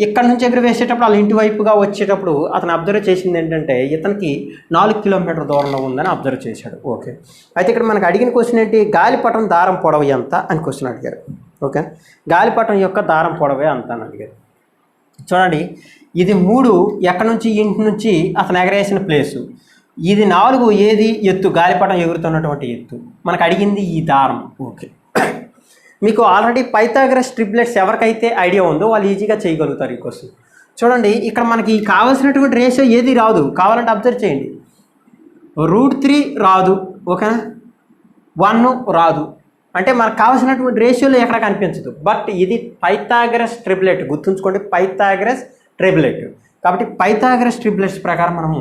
ఇక్కడ నుంచి ఎగురవేసేటప్పుడు వాళ్ళ ఇంటి వైపుగా వచ్చేటప్పుడు అతను అబ్జర్వ్ చేసింది ఏంటంటే ఇతనికి 4 కిలోమీటర్ల దూరంలో ఉందని అబ్జర్వ్ చేశాడు. ఓకే, అయితే ఇక్కడ మనకు అడిగిన క్వశ్చన్ ఏంటి? గాలిపటం దారం పొడవు ఎంత అని క్వశ్చన్ అడిగారు. ఓకే, గాలిపటం యొక్క దారం పొడవే అంత అని అడిగారు. చూడండి, ఇది 3 ఎక్కడి నుంచి, ఇంటి నుంచి అతను ఎగరేసిన ప్లేసు. ఇది 4 ఏది ఎత్తు, గాలిపటం ఎగురుతున్నటువంటి ఎత్తు. మనకు అడిగింది ఈ దారం. ఓకే, మీకు ఆల్రెడీ పైథాగరస్ ట్రిప్లెట్స్ ఎవరికైతే ఐడియా ఉందో వాళ్ళు ఈజీగా చేయగలుగుతారు ఈ క్వశ్చన్. చూడండి, ఇక్కడ మనకి కావాల్సినటువంటి రేషియో ఏది రాదు, కావాలంటే అబ్జర్వ్ చేయండి. √3 రాదు, ఓకేనా, 1 రాదు, అంటే మనకు కావాల్సినటువంటి రేషియోలో ఎక్కడ కనిపించదు. బట్ ఇది పైథాగరస్ ట్రిప్లెట్, గుర్తుంచుకోండి, పైథాగరస్ ట్రిప్లెట్. కాబట్టి పైథాగరస్ ట్రిప్లెట్స్ ప్రకారం మనము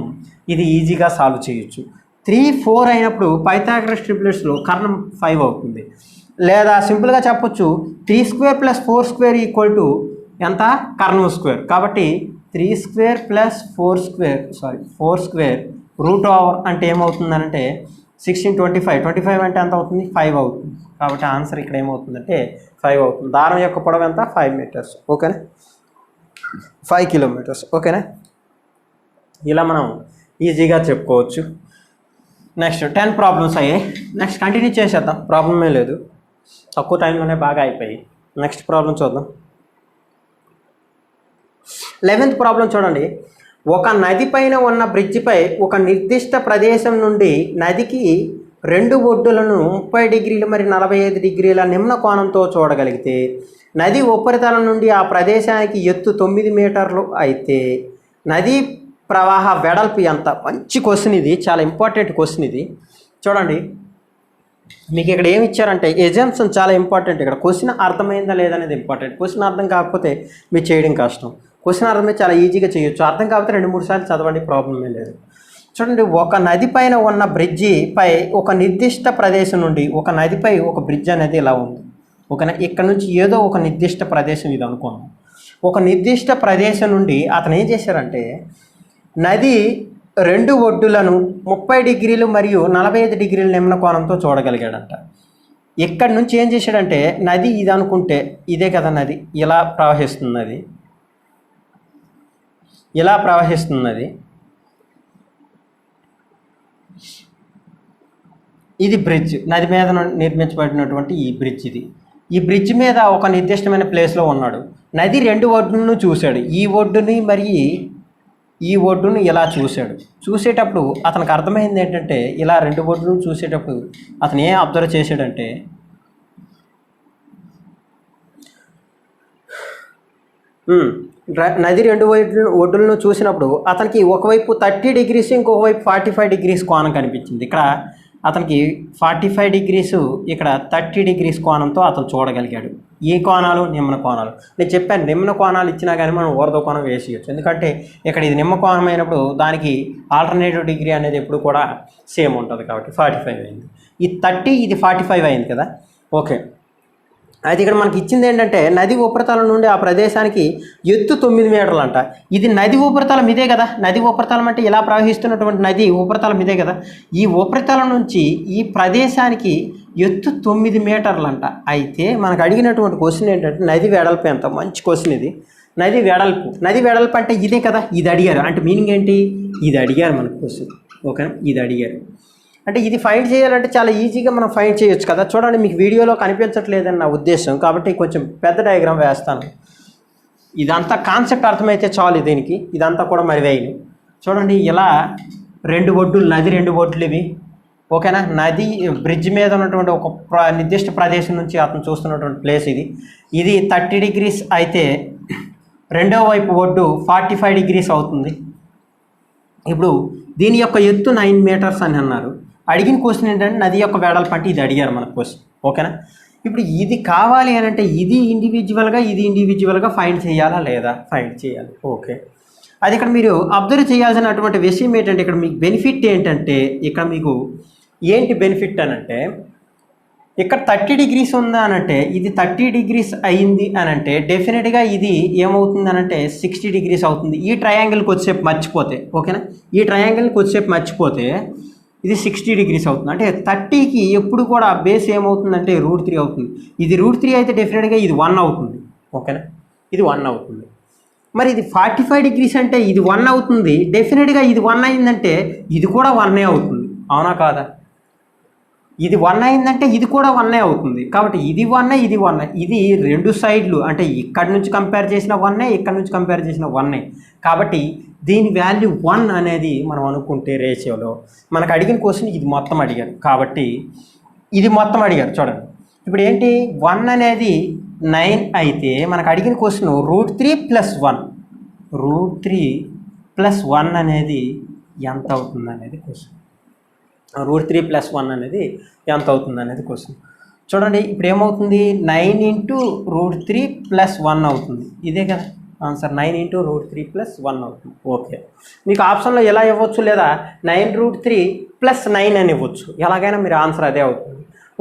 ఇది ఈజీగా సాల్వ్ చేయొచ్చు. 3, 4 అయినప్పుడు పైథాగరస్ ట్రిప్లెట్స్లో కర్ణం 5 అవుతుంది. లేదా సింపుల్గా చెప్పొచ్చు 3² + 4² = ఎంత? కర్ణం స్క్వేర్. కాబట్టి 3² + 4² √ఓవర్ అంటే ఏమవుతుందనంటే 16, 25. 25 అంటే ఎంత అవుతుంది? 5 అవుతుంది. కాబట్టి ఆన్సర్ ఇక్కడ ఏమవుతుందంటే 5 అవుతుంది. దారం యొక్క పొడవు ఎంత? 5 మీటర్స్. ఓకేనా, 5 కిలోమీటర్స్. ఓకేనా, ఇలా మనం ఈజీగా చెప్పుకోవచ్చు. నెక్స్ట్ 10 ప్రాబ్లమ్స్ అయ్యాయి. నెక్స్ట్ కంటిన్యూ చేసేద్దాం, ప్రాబ్లమే లేదు, తక్కువ టైంలోనే బాగా అయిపోయి. నెక్స్ట్ ప్రాబ్లం చూద్దాం. 11th ప్రాబ్లం చూడండి. ఒక నది పైన ఉన్న బ్రిడ్జిపై ఒక నిర్దిష్ట ప్రదేశం నుండి నదికి 2 ఒడ్డులను 30 డిగ్రీలు మరియు 45 డిగ్రీల నిమ్న కోణంతో చూడగలిగితే నది ఉపరితలం నుండి ఆ ప్రదేశానికి ఎత్తు 9 మీటర్లు అయితే నది ప్రవాహ వెడల్పు ఎంత? మంచి క్వశ్చన్ ఇది, చాలా ఇంపార్టెంట్ క్వశ్చన్ ఇది. చూడండి, మీకు ఇక్కడ ఏమి ఇచ్చారంటే ఎగ్జామ్షన్ చాలా ఇంపార్టెంట్. ఇక్కడ క్వశ్చన్ అర్థమైందా లేదనేది ఇంపార్టెంట్. క్వశ్చన్ అర్థం కాకపోతే మీరు చేయడం కష్టం. క్వశ్చన్ అర్థమైతే చాలా ఈజీగా చేయొచ్చు, అర్థం కాకపోతే 2-3 సార్లు చదవండి, ప్రాబ్లమే లేదు. చూడండి, ఒక నది పైన ఉన్న బ్రిడ్జిపై ఒక నిర్దిష్ట ప్రదేశం నుండి, ఒక నదిపై ఒక బ్రిడ్జ్ అనేది ఇలా ఉంది. ఓకేనా, ఇక్కడ నుంచి ఏదో ఒక నిర్దిష్ట ప్రదేశం ఇది అనుకున్నాం. ఒక నిర్దిష్ట ప్రదేశం నుండి అతను ఏం చేశారంటే నది 2 ఒడ్డులను 30 డిగ్రీలు మరియు 45 డిగ్రీల నిమ్న కోణంతో చూడగలిగాడంట. ఇక్కడి నుంచి ఏం చేశాడంటే నది ఇది అనుకుంటే ఇదే కదా నది, ఇలా ప్రవహిస్తున్నది, ఇలా ప్రవహిస్తున్నది. ఇది బ్రిడ్జ్, నది మీద నిర్మించబడినటువంటి ఈ బ్రిడ్జ్ ఇది. ఈ బ్రిడ్జ్ మీద ఒక నిర్దిష్టమైన ప్లేస్లో ఉన్నాడు. నది 2 ఒడ్డులను చూశాడు, ఈ ఒడ్డుని మరియు ఈ ఒడ్డును ఇలా చూశాడు. చూసేటప్పుడు అతనికి అర్థమైంది ఏంటంటే ఇలా 2 ఒడ్డును చూసేటప్పుడు అతను ఏం అబ్జర్వ్ చేశాడంటే నది 2 ఒడ్డులను చూసినప్పుడు అతనికి ఒకవైపు 30 డిగ్రీస్ ఇంకొక వైపు 45 డిగ్రీస్ కోణం కనిపించింది. ఇక్కడ అతనికి 45 డిగ్రీస్, ఇక్కడ 30 డిగ్రీస్ కోణంతో అతను చూడగలిగాడు. ఈ కోణాలు నిమ్న కోణాలు. నేను చెప్పాను నిమ్న కోణాలు ఇచ్చినా కానీ మనం ఊర్ధ్వ కోణం వేసేయచ్చు, ఎందుకంటే ఇక్కడ ఇది నిమ్న కోణం అయినప్పుడు దానికి ఆల్టర్నేటివ్ డిగ్రీ అనేది ఎప్పుడు కూడా సేమ్ ఉంటుంది. కాబట్టి 45 అయింది. ఈ 30 ఇది 45 అయింది కదా. ఓకే, అయితే ఇక్కడ మనకి ఇచ్చింది ఏంటంటే నది ఉపరితలం నుండి ఆ ప్రదేశానికి ఎత్తు 9 మీటర్లు అంట. ఇది నది ఉపరితలం ఇదే కదా, నది ఉపరితలం అంటే ఇలా ప్రవహిస్తున్నటువంటి నది ఉపరితలం ఇదే కదా. ఈ ఉపరితలం నుంచి ఈ ప్రదేశానికి ఎత్తు 9 మీటర్లు అంట. అయితే మనకు అడిగినటువంటి క్వశ్చన్ ఏంటంటే నది వెడల్పు ఎంత? మంచి క్వశ్చన్ ఇది. నది వెడల్పు అంటే ఇదే కదా, ఇది అడిగారు. అంటే మీనింగ్ ఏంటి? ఇది అడిగారు మనకు క్వశ్చన్. ఓకే, ఇది అడిగారు అంటే ఇది ఫైండ్ చేయాలంటే చాలా ఈజీగా మనం ఫైండ్ చేయొచ్చు కదా. చూడండి, మీకు వీడియోలో కనిపించట్లేదని నా ఉద్దేశం, కాబట్టి కొంచెం పెద్ద డయాగ్రామ్ వేస్తాను. ఇదంతా కాన్సెప్ట్ అర్థమైతే చాలు దీనికి, ఇదంతా కూడా మరి వేయను. చూడండి, ఇలా రెండు ఒడ్డులు, నది రెండు ఒడ్లు ఇవి, ఓకేనా. నది బ్రిడ్జ్ మీద ఉన్నటువంటి ఒక నిర్దిష్ట ప్రదేశం నుంచి అతను చూస్తున్నటువంటి ప్లేస్ ఇది. ఇది 30 degrees అయితే రెండో వైపు ఒడ్డు 45 degrees అవుతుంది. ఇప్పుడు దీని యొక్క ఎత్తు 9 meters అని అన్నారు. అడిగిన క్వశ్చన్ ఏంటంటే నది యొక్క వెడల్పు అంటే ఇది అడిగారు మన క్వశ్చన్, ఓకేనా. ఇప్పుడు ఇది కావాలి అని అంటే ఇది ఇండివిజువల్గా ఫైండ్ చేయాలా లేదా? ఫైండ్ చేయాలి, ఓకే. అది ఇక్కడ మీరు అబ్జర్వ్ చేయాల్సినటువంటి విషయం ఏంటంటే ఇక్కడ మీకు బెనిఫిట్ ఏంటంటే ఇక్కడ మీకు ఏంటి బెనిఫిట్ అని అంటే ఇక్కడ 30 degrees ఉందా అని అంటే ఇది 30 degrees అయింది అని అంటే డెఫినెట్గా ఇది ఏమవుతుంది అని అంటే 60 degrees అవుతుంది. ఈ ట్రయాంగిల్కి వచ్చేపు మర్చిపోతే, ఓకేనా, ఈ ట్రయాంగిల్కి వచ్చేపు మర్చిపోతే ఇది 60 degrees అవుతుంది. అంటే 30కి ఎప్పుడు కూడా బేస్ ఏమవుతుందంటే √3 అవుతుంది. ఇది √3 అయితే డెఫినెట్గా ఇది 1 అవుతుంది, ఓకేనా, ఇది 1 అవుతుంది. మరి ఇది 45 degrees అంటే ఇది 1 అవుతుంది. డెఫినెట్గా ఇది 1 అయిందంటే ఇది కూడా 1 అవుతుంది, అవునా కాదా? ఇది 1 అయిందంటే ఇది కూడా 1 అవుతుంది. కాబట్టి ఇది 1, ఇది 1, ఇది రెండు సైడ్లు అంటే ఇక్కడ నుంచి కంపేర్ చేసిన 1, ఇక్కడ నుంచి కంపేర్ చేసిన 1. కాబట్టి దీని వాల్యూ 1 అనేది మనం అనుకుంటే రేషియోలో మనకు అడిగిన క్వశ్చన్ ఇది మొత్తం అడిగారు కాబట్టి ఇది మొత్తం అడిగారు. చూడండి ఇప్పుడు ఏంటి 1 అనేది 9 అయితే మనకు అడిగిన క్వశ్చన్ √3 + 1, √3 + 1 అనేది ఎంత అవుతుంది అనేది క్వశ్చన్. √3 + 1 అనేది ఎంత అవుతుంది అనేది క్వశ్చన్. చూడండి ఇప్పుడు ఏమవుతుంది 9 × √3 + 1 అవుతుంది. ఇదే కదా ఆన్సర్, 9 × √3 + 1 అవుతుంది. ఓకే, మీకు ఆప్షన్లో ఎలా ఇవ్వచ్చు లేదా 9√3 + 9 అని ఇవ్వచ్చు, ఎలాగైనా మీరు ఆన్సర్ అదే అవుతుంది.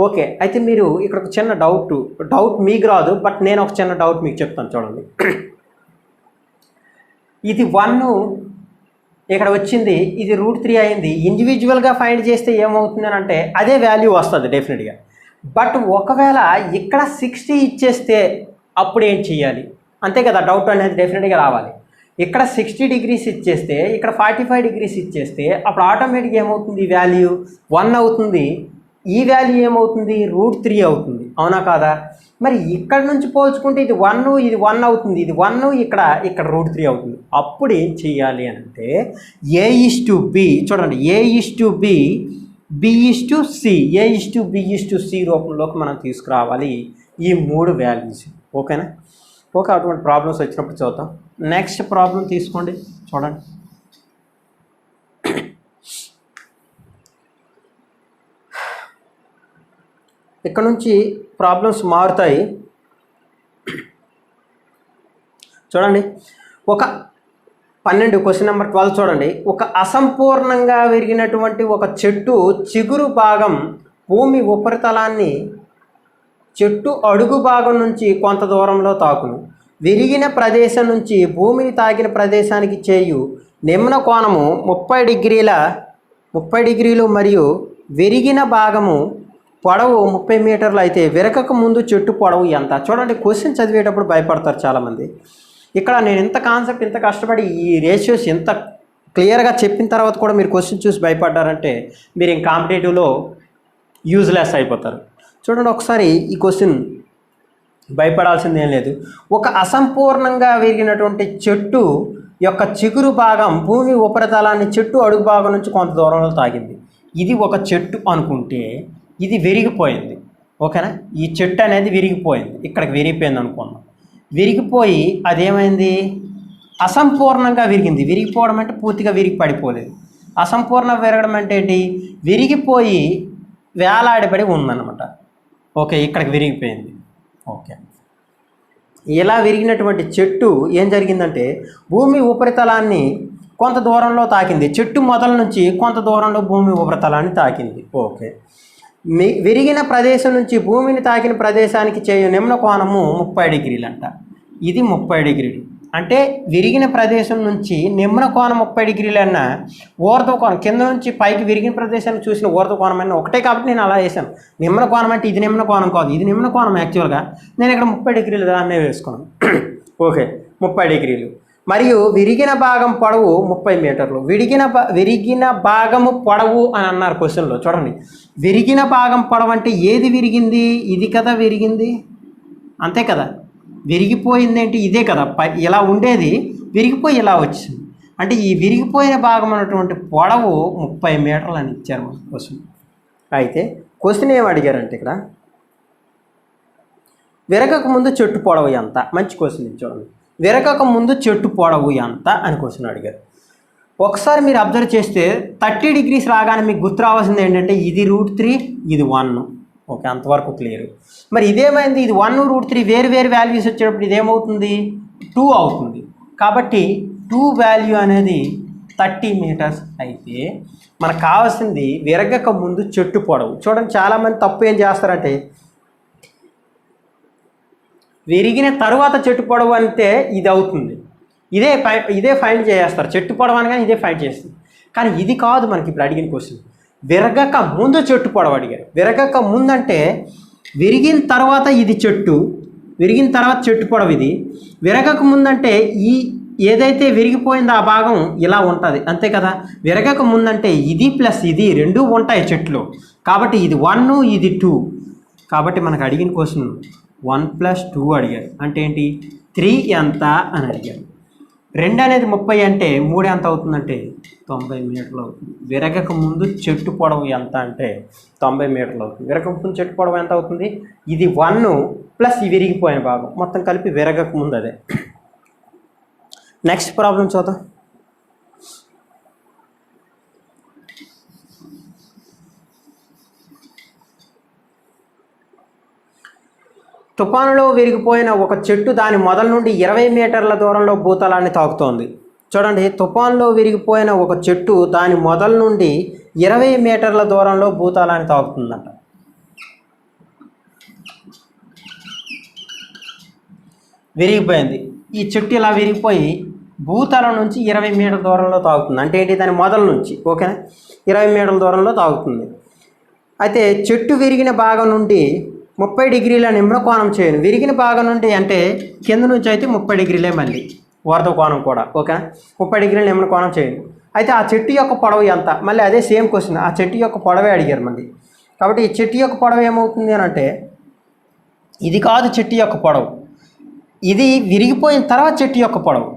ఓకే, అయితే మీరు ఇక్కడ ఒక చిన్న డౌట్ మీకు రాదు, బట్ నేను ఒక చిన్న డౌట్ మీకు చెప్తాను. చూడండి ఇది 1 ఇక్కడ వచ్చింది, ఇది √3 అయింది. ఇండివిజువల్గా ఫైండ్ చేస్తే ఏమవుతుంది అని అంటే అదే వాల్యూ వస్తుంది డెఫినెట్గా. బట్ ఒకవేళ ఇక్కడ 60 ఇచ్చేస్తే అప్పుడు ఏం చేయాలి? అంతే కదా, డౌట్ అనేది డెఫినెట్గా రావాలి. ఇక్కడ 60 degrees ఇచ్చేస్తే ఇక్కడ 45 degrees ఇచ్చేస్తే అప్పుడు ఆటోమేటిక్గా ఏమవుతుంది? ఈ వాల్యూ 1 అవుతుంది. ఈ వాల్యూ ఏమవుతుంది? √3 అవుతుంది, అవునా కాదా? మరి ఇక్కడ నుంచి పోల్చుకుంటే ఇది 1, ఇది 1 అవుతుంది, ఇది 1 ఇక్కడ √3 అవుతుంది. అప్పుడు ఏం చేయాలి అంటే A:B, చూడండి A:B, B:C, A:B:C రూపంలోకి మనం తీసుకురావాలి ఈ 3 వాల్యూస్, ఓకేనా. ఓకే, అటువంటి ప్రాబ్లమ్స్ వచ్చినప్పుడు చూద్దాం. నెక్స్ట్ ప్రాబ్లం తీసుకోండి. చూడండి ఇక్కడ నుంచి ప్రాబ్లమ్స్ మారుతాయి. చూడండి ఒక 12 క్వశ్చన్ నెంబర్ 12 చూడండి. ఒక అసంపూర్ణంగా విరిగినటువంటి ఒక చెట్టు చిగురు భాగం భూమి ఉపరితలాన్ని చెట్టు అడుగు భాగం నుంచి కొంత దూరంలో తాకును. విరిగిన ప్రదేశం నుంచి భూమిని తాకిన ప్రదేశానికి చేయు నిమ్న కోణము 30 డిగ్రీలు మరియు విరిగిన భాగము పొడవు 30 మీటర్లు అయితే విరకక ముందు చెట్టు పొడవు ఎంత? చూడండి క్వశ్చన్ చదివేటప్పుడు భయపడతారు చాలామంది. ఇక్కడ నేను ఇంత కాన్సెప్ట్ ఇంత కష్టపడి ఈ రేషియోస్ ఎంత క్లియర్గా చెప్పిన తర్వాత కూడా మీరు క్వశ్చన్ చూసి భయపడ్డారంటే మీరు ఇంక కాంపిటేటివ్లో యూజ్లెస్ అయిపోతారు. చూడండి ఒకసారి ఈ క్వశ్చన్, భయపడాల్సింది ఏం లేదు. ఒక అసంపూర్ణంగా విరిగినటువంటి చెట్టు యొక్క చిగురు భాగం భూమి ఉపరితలాన్ని చెట్టు అడుగు భాగం నుంచి కొంత దూరంలో తాకింది. ఇది ఒక చెట్టు అనుకుంటే ఇది విరిగిపోయింది, ఓకేనా. ఈ చెట్టు అనేది విరిగిపోయింది, ఇక్కడికి విరిగిపోయింది అనుకున్నాం. విరిగిపోయి అదేమైంది? అసంపూర్ణంగా విరిగింది. విరిగిపోవడం అంటే పూర్తిగా విరిగి పడిపోలేదు. అసంపూర్ణ విరగడం అంటే ఏంటి? విరిగిపోయి వేలాడిపడి ఉందన్నమాట. ఓకే, ఇక్కడికి విరిగిపోయింది. ఓకే, ఇలా విరిగినటువంటి చెట్టు ఏం జరిగిందంటే భూమి ఉపరితలాన్ని కొంత దూరంలో తాకింది. చెట్టు మొదల నుంచి కొంత దూరంలో భూమి ఉపరితలాన్ని తాకింది. ఓకే, విరిగిన ప్రదేశం నుంచి భూమిని తాకిన ప్రదేశానికి చేయు నిమ్న కోణము 30 డిగ్రీలు అంట. ఇది 30 డిగ్రీలు అంటే విరిగిన ప్రదేశం నుంచి నిమ్న కోణం 30 డిగ్రీలు అన్న ఊర్ధ్వ కోణం కింద నుంచి పైకి విరిగిన ప్రదేశాన్ని చూసిన ఊర్ధ్వ కోణం అన్న ఒకటే కాబట్టి నేను అలా వేసాను. నిమ్న కోణం అంటే ఇది నిమ్న కోణం కాదు, ఇది నిమ్న కోణం యాక్చువల్గా. నేను ఇక్కడ 30 డిగ్రీలు దాన్నే వేసుకున్నాను. ఓకే, 30 డిగ్రీలు మరియు విరిగిన భాగం పొడవు 30 మీటర్లు. విరిగిన భాగము పొడవు అని అన్నారు క్వశ్చన్లో. చూడండి, విరిగిన భాగం పొడవు అంటే ఏది విరిగింది? ఇది కదా విరిగింది, అంతే కదా. విరిగిపోయింది ఏంటి? ఇదే కదా, ఇలా ఉండేది విరిగిపోయి ఇలా వచ్చింది. అంటే ఈ విరిగిపోయిన భాగం అన్నటువంటి పొడవు 30 మీటర్లు అని ఇచ్చారు మన క్వశ్చన్. అయితే క్వశ్చన్ ఏం అడిగారంటే ఇక్కడ విరగక ముందు చెట్టు పొడవు ఎంత? మంచి క్వశ్చన్ ఇచ్చాడు. విరగక ముందు చెట్టు పొడవు ఎంత అని క్వశ్చన్ అడిగారు. ఒకసారి మీరు అబ్జర్వ్ చేస్తే 30 డిగ్రీస్ రాగానే మీకు గుర్తు రావాల్సింది ఏంటంటే ఇది √3, ఇది 1. ఓకే, అంతవరకు క్లియర్. మరి ఇదేమైంది, ఇది 1 √3 వేరు వేరు వాల్యూస్ వచ్చేటప్పుడు ఇదేమవుతుంది 2 అవుతుంది. కాబట్టి 2 వాల్యూ అనేది 30 మీటర్స్. అయితే మనకు కావాల్సింది విరగక ముందు చెట్టు పొడవు. చూడండి, చాలామంది తప్పు ఏం చేస్తారంటే విరిగిన తరువాత చెట్టు పొడవు అంటే ఇది అవుతుంది, ఇదే ఫైండ్ చేస్తారు. చెట్టు పొడవు అనగానే ఇదే ఫైండ్ చేస్తుంది. కానీ ఇది కాదు మనకి ఇప్పుడు అడిగిన క్వశ్చన్. విరగక ముందు చెట్టు పొడవు అడిగారు. విరగక ముందు అంటే విరిగిన తర్వాత ఇది చెట్టు, విరిగిన తర్వాత చెట్టు పొడవు ఇది. విరగక ముందంటే ఈ ఏదైతే విరిగిపోయిందో ఆ భాగం ఇలా ఉంటుంది, అంతే కదా. విరగక ముందంటే ఇది ప్లస్ ఇది రెండు ఉంటాయి చెట్లు. కాబట్టి ఇది 1, ఇది 2. కాబట్టి మనకు అడిగిన క్వశ్చన్ 1 + 2 అడిగారు. అంటే ఏంటి 3 ఎంత అని అడిగారు. 2 అనేది 30 అంటే 3 ఎంత అవుతుందంటే 90 మీటర్లు అవుతుంది. విరగక ముందు చెట్టు పొడవు ఎంత అంటే 90 మీటర్లు అవుతుంది. విరగక ముందు చెట్టు పొడవు ఎంత అవుతుంది, ఇది 1 ప్లస్ ఈ విరిగిపోయిన భాగం మొత్తం కలిపి విరగక ముందు అదే. నెక్స్ట్ ప్రాబ్లం చూద్దాం. తుఫానులో విరిగిపోయిన ఒక చెట్టు దాని మొదల నుండి 20 మీటర్ల దూరంలో భూతలాన్ని తాకుతోంది. చూడండి, తుఫానులో విరిగిపోయిన ఒక చెట్టు దాని మొదల నుండి 20 మీటర్ల దూరంలో భూతలాన్ని తాకుతుందంట. విరిగిపోయింది ఈ చెట్టు, ఇలా విరిగిపోయి భూతలం నుంచి 20 మీటర్ల దూరంలో తాగుతుంది. అంటే ఏంటి, దాని మొదల నుంచి ఓకేనా 20 మీటర్ల దూరంలో తాగుతుంది. అయితే చెట్టు విరిగిన భాగం నుండి 30 డిగ్రీల నిమ్న కోణం చేయను. విరిగిన భాగం నుండి అంటే కింద నుంచి అయితే 30 డిగ్రీలే, మళ్ళీ ఊర్ధ్వ కోణం కూడా ఓకే 30 డిగ్రీల నిమ్న కోణం చేయను. అయితే ఆ చెట్టు యొక్క పొడవు ఎంత? మళ్ళీ అదే సేమ్ క్వశ్చన్, ఆ చెట్టు యొక్క పొడవే అడిగారు మళ్ళీ. కాబట్టి ఈ చెట్టు యొక్క పొడవు ఏమవుతుంది అని అంటే ఇది కాదు చెట్టు యొక్క పొడవు, ఇది విరిగిపోయిన తర్వాత చెట్టు యొక్క పొడవు.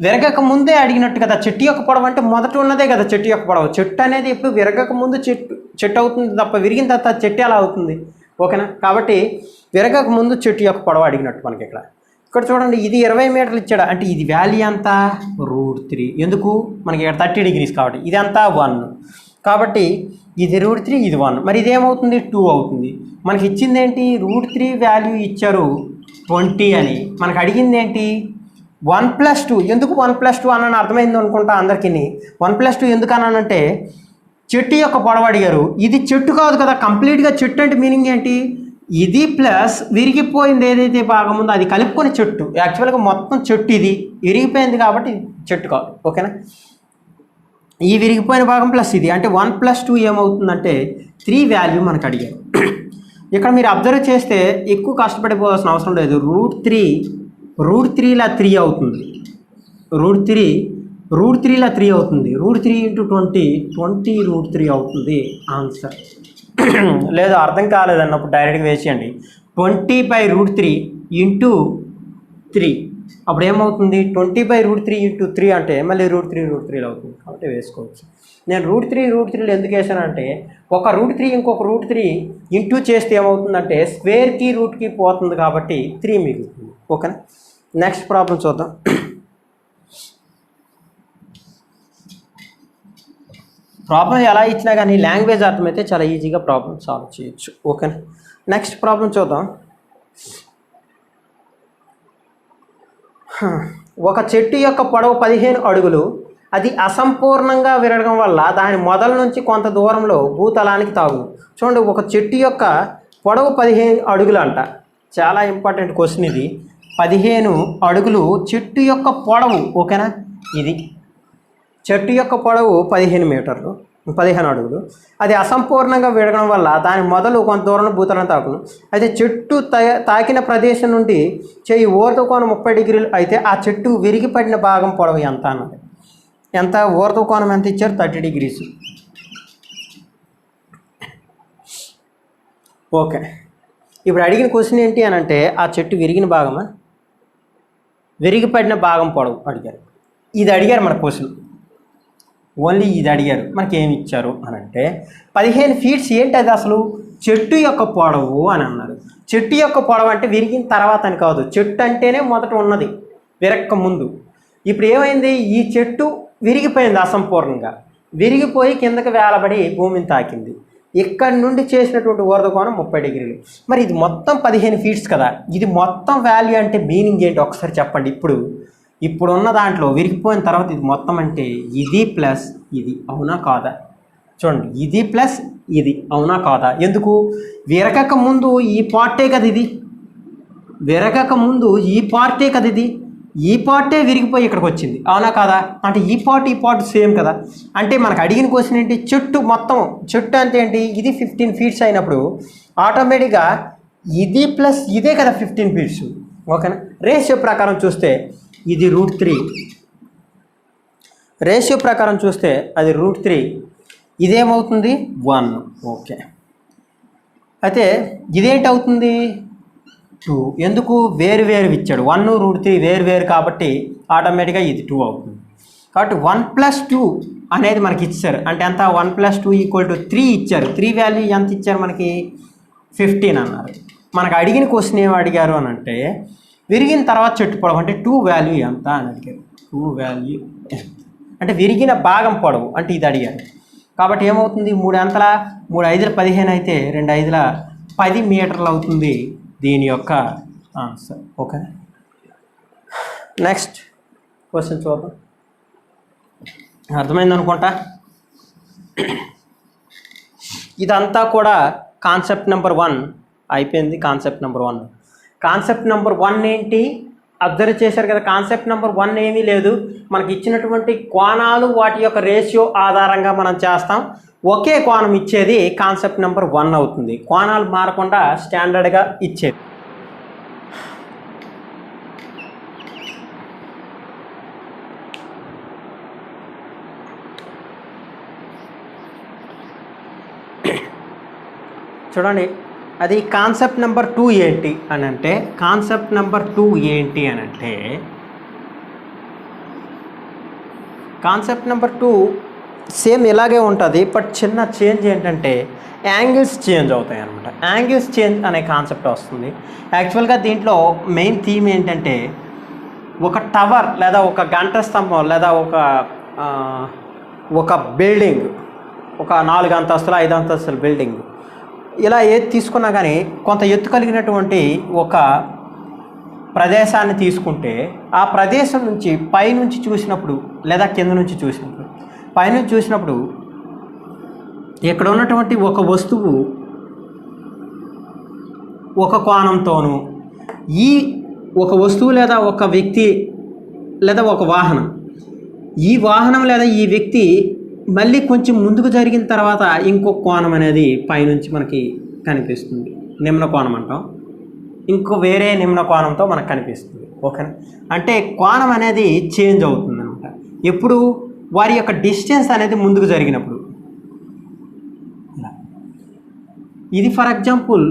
విరగక ముందే అడిగినట్టు కదా, చెట్టు యొక్క పొడవు అంటే మొదట ఉన్నదే కదా చెట్టు యొక్క పొడవు. చెట్టు అనేది ఇప్పుడు విరగక ముందు చెట్టు అవుతుంది తప్ప విరిగిన తర్వాత చెట్టు ఎలా అవుతుంది ఓకేనా. కాబట్టి విరగక ముందు చెట్టు యొక్క పొడవు అడిగినట్టు మనకి ఇక్కడ చూడండి, ఇది 20 మీటర్లు ఇచ్చాడు. అంటే ఇది వాల్యూ ఎంత √3. ఎందుకు మనకి ఇక్కడ 30 డిగ్రీస్ కాబట్టి ఇది అంతా 1. కాబట్టి ఇది √3, ఇది 1. మరి ఇదేమవుతుంది 2 అవుతుంది. మనకి ఇచ్చింది ఏంటి √3 వాల్యూ ఇచ్చారు 20 అని. మనకు అడిగింది ఏంటి 1 + 2. ఎందుకు 1 + 2 అన్నాను అర్థమైంది అనుకుంటా అందరికీ. 1 + 2 ఎందుకు అన్నానంటే చెట్టు యొక్క పొడవు అడిగారు. ఇది చెట్టు కాదు కదా, కంప్లీట్గా చెట్టు అంటే మీనింగ్ ఏంటి, ఇది ప్లస్ విరిగిపోయింది ఏదైతే భాగం ఉందో అది కలుపుకొని చెట్టు. యాక్చువల్గా మొత్తం చెట్టు ఇది విరిగిపోయింది కాబట్టి చెట్టు కాదు ఓకేనా. ఈ విరిగిపోయిన భాగం ప్లస్ ఇది అంటే 1 + 2 ఏమవుతుందంటే 3 వాల్యూ మనకు అడిగారు. ఇక్కడ మీరు అబ్జర్వ్ చేస్తే ఎక్కువ కష్టపడిపోవాల్సిన అవసరం లేదు. √3 లా 3 అవుతుంది. √3 లా 3 అవుతుంది. √3 × 20 √3 అవుతుంది ఆన్సర్. లేదు అర్థం కాలేదన్నప్పుడు డైరెక్ట్గా వేసేయండి. 20/√3 × 3 అప్పుడు ఏమవుతుంది 20/√3 × 3 అంటే మళ్ళీ √3 అవుతుంది. కాబట్టి వేసుకోవచ్చు. నేను √3 ఎందుకు వేసానంటే ఒక √3 ఇంకొక √3 ఇంటూ చేస్తే ఏమవుతుందంటే స్క్వేర్కి రూట్కి పోతుంది కాబట్టి 3 మిగులుతుంది ఓకేనా. నెక్స్ట్ ప్రాబ్లం చూద్దాం. ప్రాబ్లం ఎలా ఇచ్చినా కానీ లాంగ్వేజ్ అర్థమైతే చాలా ఈజీగా ప్రాబ్లం సాల్వ్ చేయొచ్చు ఓకేనా. నెక్స్ట్ ప్రాబ్లం చూద్దాం. ఒక చెట్టు యొక్క పొడవు 15 అడుగులు, అది అసంపూర్ణంగా విరగడం వల్ల దాని మొదల నుంచి కొంత దూరంలో భూతలానికి తాగును. చూడండి, ఒక చెట్టు యొక్క పొడవు 15 అడుగులు అంట. చాలా ఇంపార్టెంట్ క్వశ్చన్ ఇది. 15 అడుగులు చెట్టు యొక్క పొడవు ఓకేనా. ఇది చెట్టు యొక్క పొడవు 15 మీటర్లు 15 అడుగులు, అది అసంపూర్ణంగా విరగడం వల్ల దాని మొదలు కొంత దూరంలో భూతలం తాకును. అయితే చెట్టు తాకిన ప్రదేశం నుండి చేయి ఊర్ధ్వ కోణం 30 డిగ్రీలు అయితే ఆ చెట్టు విరిగిపడిన భాగం పొడవు ఎంత అన్నది. ఎంత ఊర్ధ్వ కోణం ఎంత ఇచ్చారు 30 డిగ్రీస్ ఓకే. ఇప్పుడు అడిగిన క్వశ్చన్ ఏంటి అని అంటే ఆ చెట్టు విరిగిన భాగమా విరిగిపడిన భాగం పొడవు అడిగారు. ఇది అడిగారు మన క్వశ్చన్, ఓన్లీ ఇది అడిగారు. మనకి ఏమి ఇచ్చారు అని అంటే 15 ఫీట్స్ ఏంటి అది అసలు? చెట్టు యొక్క పొడవు అని అన్నారు. చెట్టు యొక్క పొడవు అంటే విరిగిన తర్వాత అని కాదు, చెట్టు అంటేనే మొదట ఉన్నది విరక్క ముందు. ఇప్పుడు ఏమైంది, ఈ చెట్టు విరిగిపోయింది, అసంపూర్ణంగా విరిగిపోయి కిందకి వేలబడి భూమిని తాకింది. ఇక్కడ నుండి చేసినటువంటి ఊర్ధ కోణం 30 డిగ్రీలు. మరి ఇది మొత్తం 15 ఫీట్స్ కదా, ఇది మొత్తం వాల్యూ అంటే మీనింగ్ ఏంటి ఒకసారి చెప్పండి. ఇప్పుడున్న దాంట్లో విరిగిపోయిన తర్వాత ఇది మొత్తం అంటే ఇది ప్లస్ ఇది, అవునా కాదా? చూడండి, ఇది ప్లస్ ఇది, అవునా కాదా? ఎందుకు? విరగక ముందు ఈ పార్టే కదా ఇది, విరగక ముందు ఈ పార్టే కదా ఇది, ఈ పార్టే విరిగిపోయి ఇక్కడికి వచ్చింది, అవునా కాదా? అంటే ఈ పార్ట్ సేమ్ కదా. అంటే మనకు అడిగిన క్వశ్చన్ ఏంటి, చెట్టు మొత్తం, చెట్టు అంటే ఏంటి, ఇది 15 ఫీట్స్ అయినప్పుడు ఆటోమేటిక్గా ఇది ప్లస్ ఇదే కదా 15 ఫీట్స్, ఓకేనా? రేషియో ప్రకారం చూస్తే ఇది √3, రేషియో ప్రకారం చూస్తే అది √3, ఇదేమవుతుంది 1, ఓకే. అయితే ఇదేంటి అవుతుంది 2, ఎందుకు? వేరు ఇచ్చాడు, 1 √3 వేరు కాబట్టి ఆటోమేటిక్గా ఇది 2 అవుతుంది. కాబట్టి 1 + 2 అనేది మనకి ఇచ్చారు, అంటే ఎంత? 1 + 2 = 3 ఇచ్చారు. 3 వాల్యూ ఎంత ఇచ్చారు మనకి? 15 అన్నారు. మనకు అడిగిన క్వశ్చన్ ఏమి అడిగారు అని అంటే విరిగిన తర్వాత చెట్టు పొడవు అంటే 2 వాల్యూ ఎంత అని అడిగారు. 2 వాల్యూ అంటే విరిగిన భాగం పొడవు అంటే ఇది అడిగారు. కాబట్టి ఏమవుతుంది, 3 అంతల 3 5ల 15 అయితే 2 5ల 10 మీటర్లు అవుతుంది దీని యొక్క ఆన్సర్, ఓకే. నెక్స్ట్ క్వశ్చన్ చూద్దాం. అర్థమైంది అనుకుంటా. ఇదంతా కూడా కాన్సెప్ట్ నెంబర్ 1 అయిపోయింది. కాన్సెప్ట్ నెంబర్ 1, కాన్సెప్ట్ నెంబర్ 1 ఏంటి అబ్జర్వ్ చేశారు కదా. కాన్సెప్ట్ నెంబర్ 1 ఏమీ లేదు, మనకి ఇచ్చినటువంటి కోణాలు వాటి యొక్క రేషియో ఆధారంగా మనం చేస్తాం. ఒకే కోణం ఇచ్చేది కాన్సెప్ట్ నెంబర్ 1 అవుతుంది, కోణాలు మారకుండా స్టాండర్డ్గా ఇచ్చేది. చూడండి, అది కాన్సెప్ట్ నెంబర్ 2 ఏంటి అని అంటే, కాన్సెప్ట్ నెంబర్ 2 ఏంటి అని అంటే, కాన్సెప్ట్ నెంబర్ 2 సేమ్ ఇలాగే ఉంటుంది, బట్ చిన్న చేంజ్ ఏంటంటే యాంగిల్స్ చేంజ్ అవుతాయి అన్నమాట. యాంగిల్స్ చేంజ్ అనే కాన్సెప్ట్ వస్తుంది. యాక్చువల్గా దీంట్లో మెయిన్ థీమ్ ఏంటంటే ఒక టవర్ లేదా ఒక గంట స్తంభం లేదా ఒక బిల్డింగ్, ఒక 4 అంతస్తుల 5 అంతస్తుల బిల్డింగ్, ఇలా ఏది తీసుకున్నా కానీ కొంత ఎత్తు కలిగినటువంటి ఒక ప్రదేశాన్ని తీసుకుంటే ఆ ప్రదేశం నుంచి పైనుంచి చూసినప్పుడు లేదా కింద నుంచి చూసినప్పుడు, పైనుంచి చూసినప్పుడు ఇక్కడ ఉన్నటువంటి ఒక వస్తువు ఒక కోణంతోనూ, ఈ ఒక వస్తువు లేదా ఒక వ్యక్తి లేదా ఒక వాహనం, ఈ వాహనం లేదా ఈ వ్యక్తి మళ్ళీ కొంచెం ముందుకు జరిగిన తర్వాత ఇంకొక కోణం అనేది పైనుంచి మనకి కనిపిస్తుంది, నిమ్న కోణం అంటాం. ఇంకో వేరే నిమ్న కోణంతో మనకు కనిపిస్తుంది, ఓకేనా? అంటే కోణం అనేది చేంజ్ అవుతుంది అనమాట ఎప్పుడు వారి యొక్క డిస్టెన్స్ అనేది ముందుకు జరిగినప్పుడు. ఇది ఫర్ ఎగ్జాంపుల్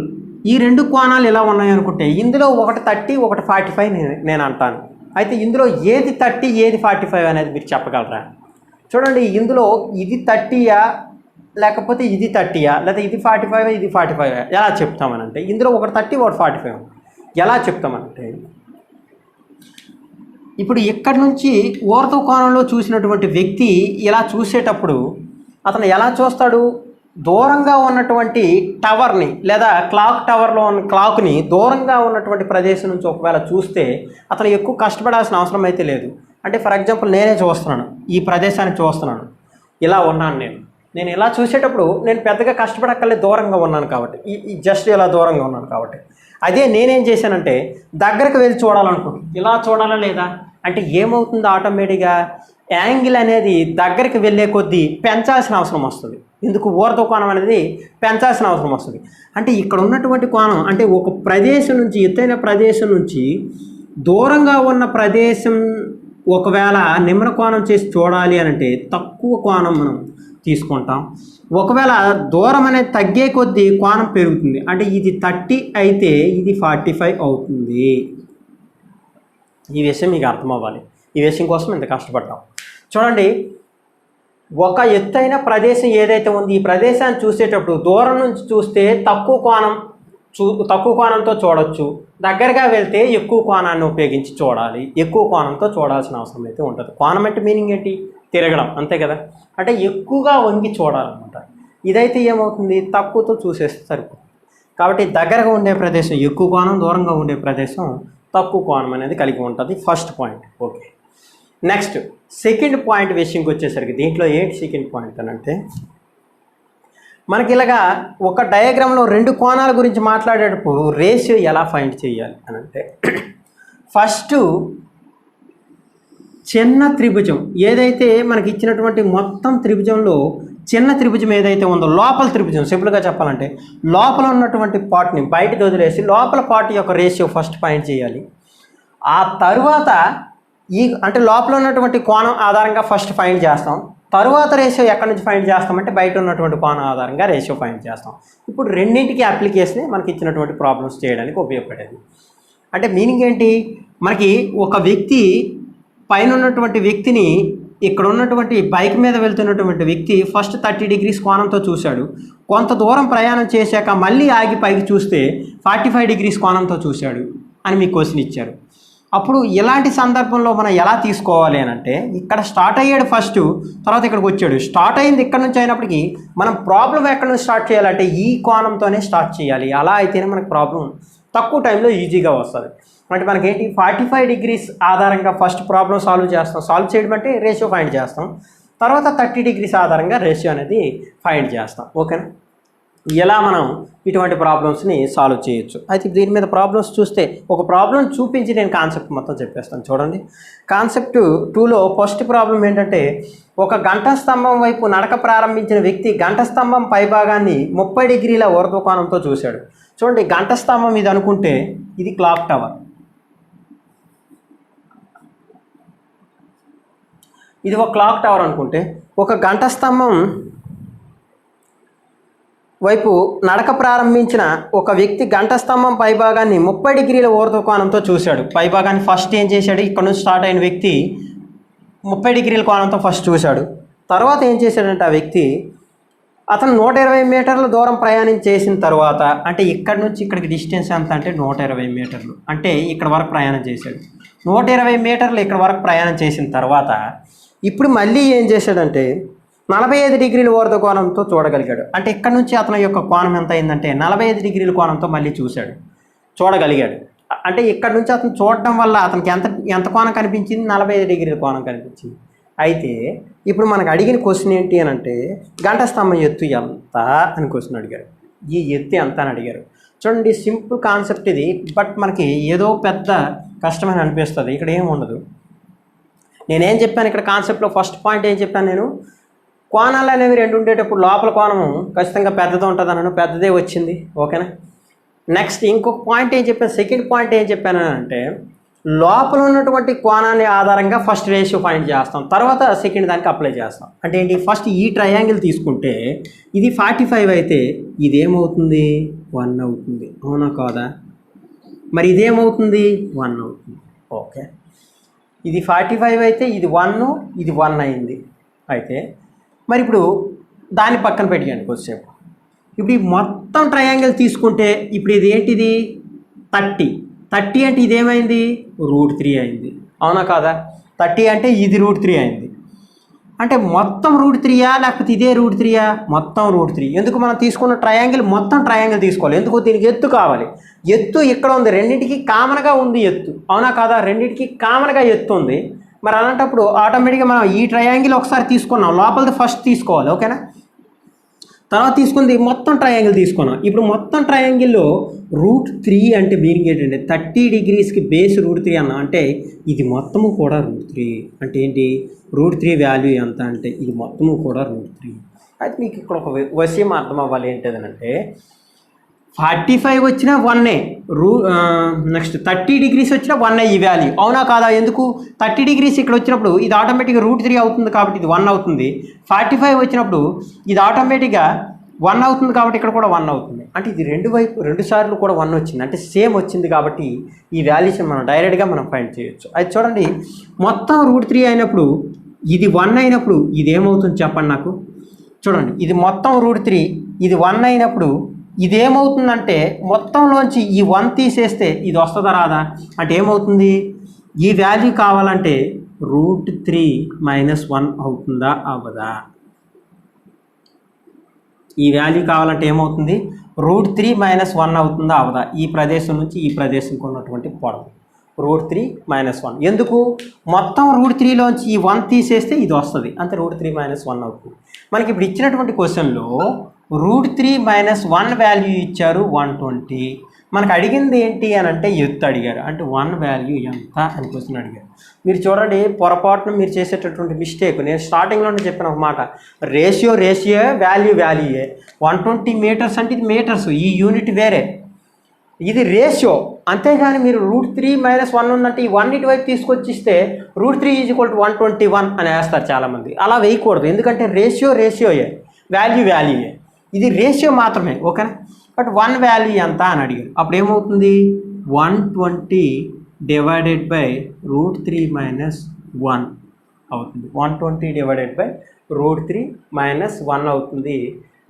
ఈ 2 కోణాలు ఎలా ఉన్నాయి అనుకుంటే ఇందులో ఒకటి 30 ఒకటి 45 నేను అంటాను. అయితే ఇందులో ఏది 30 ఏది 45 అనేది మీరు చెప్పగలరా? చూడండి, ఇందులో ఇది 30యా లేకపోతే ఇది 30యా లేదా ఇది 45 ఇది 45 ఎలా చెప్తామనంటే ఇందులో ఒకటి 30 ఒకటి 45 ఎలా చెప్తామనంటే ఇప్పుడు ఇక్కడి నుంచి ఊర్ధ్వ కోణంలో చూసినటువంటి వ్యక్తి ఇలా చూసేటప్పుడు అతను ఎలా చూస్తాడు? దూరంగా ఉన్నటువంటి టవర్ని లేదా క్లాక్ టవర్లో ఉన్న క్లాక్ని దూరంగా ఉన్నటువంటి ప్రదేశం నుంచి ఒకవేళ చూస్తే అతను ఎక్కువ కష్టపడాల్సిన అవసరం అయితే లేదు. అంటే ఫర్ ఎగ్జాంపుల్ నేనే చూస్తున్నాను, ఈ ప్రదేశాన్ని చూస్తున్నాను, ఇలా ఉన్నాను నేను ఇలా చూసేటప్పుడు నేను పెద్దగా కష్టపడక్కర్లేదు, దూరంగా ఉన్నాను కాబట్టి, ఈ జస్ట్ ఇలా దూరంగా ఉన్నాను కాబట్టి. అదే నేనేం చేశానంటే దగ్గరకు వెళ్ళి చూడాలనుకుంటున్నాను, ఇలా చూడాలా లేదా అంటే ఏమవుతుంది, ఆటోమేటిక్గా యాంగిల్ అనేది దగ్గరికి వెళ్ళే కొద్దీ పెంచాల్సిన అవసరం వస్తుంది. ఎందుకు? ఊర్ధ్వ కోణం అనేది పెంచాల్సిన అవసరం వస్తుంది. అంటే ఇక్కడ ఉన్నటువంటి కోణం అంటే ఒక ప్రదేశం నుంచి, ఎత్తైన ప్రదేశం నుంచి దూరంగా ఉన్న ప్రదేశం ఒకవేళ నిమ్న కోణం చేసి చూడాలి అని అంటే తక్కువ కోణం మనం తీసుకుంటాం. ఒకవేళ దూరం అనేది తగ్గే కొద్దీ కోణం పెరుగుతుంది. అంటే ఇది 30 అయితే ఇది 45 అవుతుంది. ఈ విషయం మీకు అర్థం అవ్వాలి. ఈ విషయం కోసం ఇంత కష్టపడ్డాం. చూడండి, ఒక ఎత్తైన ప్రదేశం ఏదైతే ఉంది, ఈ ప్రదేశాన్ని చూసేటప్పుడు దూరం నుంచి చూస్తే తక్కువ కోణంతో చూడొచ్చు, దగ్గరగా వెళ్తే ఎక్కువ కోణాన్ని ఉపయోగించి చూడాలి, ఎక్కువ కోణంతో చూడాల్సిన అవసరం అయితే ఉంటుంది. కోణం అంటే మీనింగ్ ఏంటి? తిరగడం, అంతే కదా. అంటే ఎక్కువగా వంగి చూడాలన్నమాట. ఇదైతే ఏమవుతుంది, తక్కువతో చూసేస్తే సరిపోతుంది. కాబట్టి దగ్గరగా ఉండే ప్రదేశం ఎక్కువ కోణం, దూరంగా ఉండే ప్రదేశం తక్కువ కోణం అనేది కలిగి ఉంటుంది. First point. Okay, next second point విషయంకి వచ్చేసరికి దీంట్లో ఏంటి సెకండ్ పాయింట్ అని అంటే, మనకి ఇలాగా ఒక డయాగ్రామ్లో రెండు కోణాల గురించి మాట్లాడేటప్పుడు రేషియో ఎలా ఫైండ్ చేయాలి అని అంటే, ఫస్ట్ చిన్న త్రిభుజం ఏదైతే మనకి ఇచ్చినటువంటి మొత్తం త్రిభుజంలో చిన్న త్రిభుజం ఏదైతే ఉందో, లోపల త్రిభుజం, సింపుల్గా చెప్పాలంటే లోపల ఉన్నటువంటి పార్ట్ని బయటకు వదిలేసి లోపల పార్ట్ యొక్క రేషియో ఫస్ట్ ఫైండ్ చేయాలి. ఆ తర్వాత అంటే లోపల ఉన్నటువంటి కోణం ఆధారంగా ఫస్ట్ ఫైండ్ చేస్తాం. తరువాత రేషియో ఎక్కడి నుంచి ఫైండ్ చేస్తామంటే బయట ఉన్నటువంటి కోణం ఆధారంగా రేషియో ఫైండ్ చేస్తాం. ఇప్పుడు రెండింటికి అప్లికేషన్ మనకి ఇచ్చినటువంటి ప్రాబ్లమ్స్ చేయడానికి ఉపయోగపడేది. అంటే మీనింగ్ ఏంటి, మనకి ఒక వ్యక్తి పైన ఉన్నటువంటి వ్యక్తిని, ఇక్కడ ఉన్నటువంటి బైక్ మీద వెళ్తున్నటువంటి వ్యక్తి ఫస్ట్ 30 degrees కోణంతో చూశాడు. కొంత దూరం ప్రయాణం చేశాక మళ్ళీ ఆగి పైకి చూస్తే 45 degrees కోణంతో చూశాడు అని మీకు క్వశ్చన్ ఇచ్చారు. అప్పుడు ఇలాంటి సందర్భంలో మనం ఎలా తీసుకోవాలి అని అంటే, ఇక్కడ స్టార్ట్ అయ్యాడు ఫస్ట్, తర్వాత ఇక్కడికి వచ్చాడు. స్టార్ట్ అయింది ఇక్కడ నుంచి అయినప్పటికీ మనం ప్రాబ్లం ఎక్కడి నుంచి స్టార్ట్ చేయాలంటే ఈ కోణంతోనే స్టార్ట్ చేయాలి. అలా అయితేనే మనకు ప్రాబ్లం తక్కువ టైంలో ఈజీగా వస్తుంది. అంటే మనకేంటి 45 degrees ఆధారంగా ఫస్ట్ ప్రాబ్లం సాల్వ్ చేస్తాం. సాల్వ్ చేయడం అంటే రేషియో ఫైండ్ చేస్తాం. తర్వాత 30 degrees ఆధారంగా రేషియో అనేది ఫైండ్ చేస్తాం. ఓకేనా? ఎలా మనం ఇటువంటి ప్రాబ్లమ్స్ని సాల్వ్ చేయొచ్చు. అయితే దీని మీద ప్రాబ్లమ్స్ చూస్తే ఒక ప్రాబ్లం చూపించి నేను కాన్సెప్ట్ మొత్తం చెప్పేస్తాను. చూడండి, కాన్సెప్ట్ 2లో ఫస్ట్ ప్రాబ్లం ఏంటంటే, ఒక గంట స్తంభం వైపు నడక ప్రారంభించిన వ్యక్తి గంట స్తంభం పైభాగాన్ని 30 degrees ఊర్ధ్వకోణంతో చూశాడు. చూడండి, గంట స్తంభం ఇది అనుకుంటే ఇది క్లాక్ టవర్, ఇది ఒక క్లాక్ టవర్ అనుకుంటే, ఒక గంట స్తంభం వైపు నడక ప్రారంభించిన ఒక వ్యక్తి గంట స్తంభం పైభాగాన్ని 30 degrees ఊర్ధ్వకోణంతో చూశాడు. పైభాగాన్ని ఫస్ట్ ఏం చేశాడు, ఇక్కడ నుంచి స్టార్ట్ అయిన వ్యక్తి 30 degrees కోణంతో ఫస్ట్ చూశాడు. తర్వాత ఏం చేశాడంటే ఆ వ్యక్తి, అతను 120 మీటర్ల దూరం ప్రయాణం చేసిన తర్వాత, అంటే ఇక్కడ నుంచి ఇక్కడికి డిస్టెన్స్ ఎంత అంటే 120 మీటర్లు, అంటే ఇక్కడ వరకు ప్రయాణం చేశాడు. 120 మీటర్లు ఇక్కడ వరకు ప్రయాణం చేసిన తర్వాత ఇప్పుడు మళ్ళీ ఏం చేశాడంటే 45 degrees ఊర్ధ్వకోణంతో చూడగలిగాడు. అంటే ఇక్కడ నుంచి అతని యొక్క కోణం ఎంత అయిందంటే 45 degrees కోణంతో మళ్ళీ చూడగలిగాడు. అంటే ఇక్కడ నుంచి అతను చూడడం వల్ల అతనికి ఎంత కోణం కనిపించింది, 45 degrees కోణం కనిపించింది. అయితే ఇప్పుడు మనకు అడిగిన క్వశ్చన్ ఏంటి అని అంటే, గంట స్తంభం ఎత్తు ఎంత అని క్వశ్చన్ అడిగారు. ఈ ఎత్తు ఎంత అని అడిగారు. చూడండి, సింపుల్ కాన్సెప్ట్ ఇది, బట్ మనకి ఏదో పెద్ద కష్టమని అనిపిస్తుంది. ఇక్కడ ఏమి ఉండదు. నేనేం చెప్పాను ఇక్కడ కాన్సెప్ట్లో ఫస్ట్ పాయింట్ ఏం చెప్పాను, నేను కోణాలు అనేవి రెండు ఉండేటప్పుడు లోపల కోణము ఖచ్చితంగా పెద్దది ఉంటుంది అన్నాను, పెద్దదే వచ్చింది. ఓకేనా? నెక్స్ట్ ఇంకొక పాయింట్ ఏం చెప్పాను, సెకండ్ పాయింట్ ఏం చెప్పాను అంటే, లోపల ఉన్నటువంటి కోణాన్ని ఆధారంగా ఫస్ట్ రేషియో ఫైండ్ చేస్తాం, తర్వాత సెకండ్ దానికి అప్లై చేస్తాం. అంటే ఏంటి, ఫస్ట్ ఈ ట్రయాంగిల్ తీసుకుంటే ఇది 45 అయితే ఇదేమవుతుంది, 1 అవుతుంది. అవునా కాదా? మరి ఇదేమవుతుంది, 1 అవుతుంది. ఓకే, ఇది 45 అయితే ఇది 1 అయింది. అయితే మరి ఇప్పుడు దాన్ని పక్కన పెట్టండి కొద్దిసేపు. ఇప్పుడు ఈ మొత్తం ట్రయాంగిల్ తీసుకుంటే ఇప్పుడు ఇది ఏంటిది, 30 అంటే ఇదేమైంది, √3 అయింది. అవునా కాదా? 30 అంటే ఇది √3 అయింది. అంటే మొత్తం √3 లేకపోతే ఇదే √3? మొత్తం √3. ఎందుకు మనం తీసుకున్న ట్రయాంగిల్ మొత్తం ట్రయాంగిల్ తీసుకోవాలి. ఎందుకు, దీనికి ఎత్తు కావాలి. ఎత్తు ఇక్కడ ఉంది, రెండింటికి కామన్గా ఉంది ఎత్తు. అవునా కాదా? రెండింటికి కామన్గా ఎత్తు ఉంది. మరి అలాంటప్పుడు ఆటోమేటిక్గా మనం ఈ ట్రయాంగిల్ ఒకసారి తీసుకున్నాం, లోపలిది ఫస్ట్ తీసుకోవాలి. ఓకేనా? తర్వాత తీసుకుంది మొత్తం ట్రయాంగిల్ తీసుకున్నాం. ఇప్పుడు మొత్తం ట్రయాంగిల్లో √3 అంటే మీనింగ్ ఏంటంటే 30 degrees బేస్ √3 అన్న, అంటే ఇది మొత్తము కూడా √3. అంటే ఏంటి, √3 వాల్యూ ఎంత అంటే ఇది మొత్తము కూడా √3. అయితే మీకు ఇక్కడ ఒక విషయం అర్థం అవ్వాలి. ఏంటంటే 45 వచ్చినా 1, నెక్స్ట్ 30 degrees వచ్చినా 1 ఈ వాల్యూ. అవునా కాదా? ఎందుకు, 30 degrees ఇక్కడ వచ్చినప్పుడు ఇది ఆటోమేటిక్గా √3 అవుతుంది కాబట్టి ఇది 1 అవుతుంది. 45 వచ్చినప్పుడు ఇది ఆటోమేటిక్గా 1 అవుతుంది కాబట్టి ఇక్కడ కూడా 1 అవుతుంది. అంటే ఇది రెండు సార్లు కూడా 1 వచ్చింది, అంటే సేమ్ వచ్చింది కాబట్టి ఈ వాల్యూస్ని మనం డైరెక్ట్గా మనం ఫైండ్ చేయొచ్చు. అయితే చూడండి, మొత్తం √3 అయినప్పుడు ఇది 1 అయినప్పుడు ఇది ఏమవుతుంది చెప్పండి నాకు. చూడండి, ఇది మొత్తం √3, ఇది 1 అయినప్పుడు ఇది ఏమవుతుందంటే మొత్తంలోంచి ఈ 1 తీసేస్తే ఇది వస్తుందా రాదా? అంటే ఏమవుతుంది, ఈ వాల్యూ కావాలంటే √3 - 1 అవుతుందా అవ్వదా? ఈ వాల్యూ కావాలంటే ఏమవుతుంది, √3 - 1 అవుతుందా అవ్వదా? ఈ ప్రదేశం నుంచి ఈ ప్రదేశంకి ఉన్నటువంటి పొడవు √3 - 1. ఎందుకు, మొత్తం √3లోంచి ఈ 1 తీసేస్తే ఇది వస్తుంది, అంతే √3 - 1 అవుతుంది. మనకి ఇప్పుడు ఇచ్చినటువంటి క్వశ్చన్లో √3 - 1 వాల్యూ ఇచ్చారు 120. మనకు అడిగింది ఏంటి అని అంటే ఎత్తు అడిగారు, అంటే 1 వాల్యూ ఎంత అని క్వశ్చన్ అడిగారు. మీరు చూడండి, పొరపాటున మీరు చేసేటటువంటి మిస్టేక్, నేను స్టార్టింగ్లోనే చెప్పిన ఒక మాట, రేషియో వాల్యూయే. 120 మీటర్స్ అంటే ఇది మీటర్స్, ఈ యూనిట్ వేరే, ఇది రేషియో. అంతేగాని మీరు √3 - 1 ఉందంటే ఈ 1 ఇటువైపు తీసుకొచ్చిస్తే √3 = 121 అని వేస్తారు చాలామంది. అలా వేయకూడదు, ఎందుకంటే రేషియోయే, వాల్యూయే, ఇది రేషియో మాత్రమే, ఓకేనా. బట్ 1 వాల్యూ ఎంత అని అడిగారు, అప్పుడు ఏమవుతుంది, 120 డివైడెడ్ బై √3 - 1 అవుతుంది. 120 డివైడెడ్ బై √3 - 1 అవుతుంది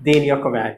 దీని యొక్క వాల్యూ.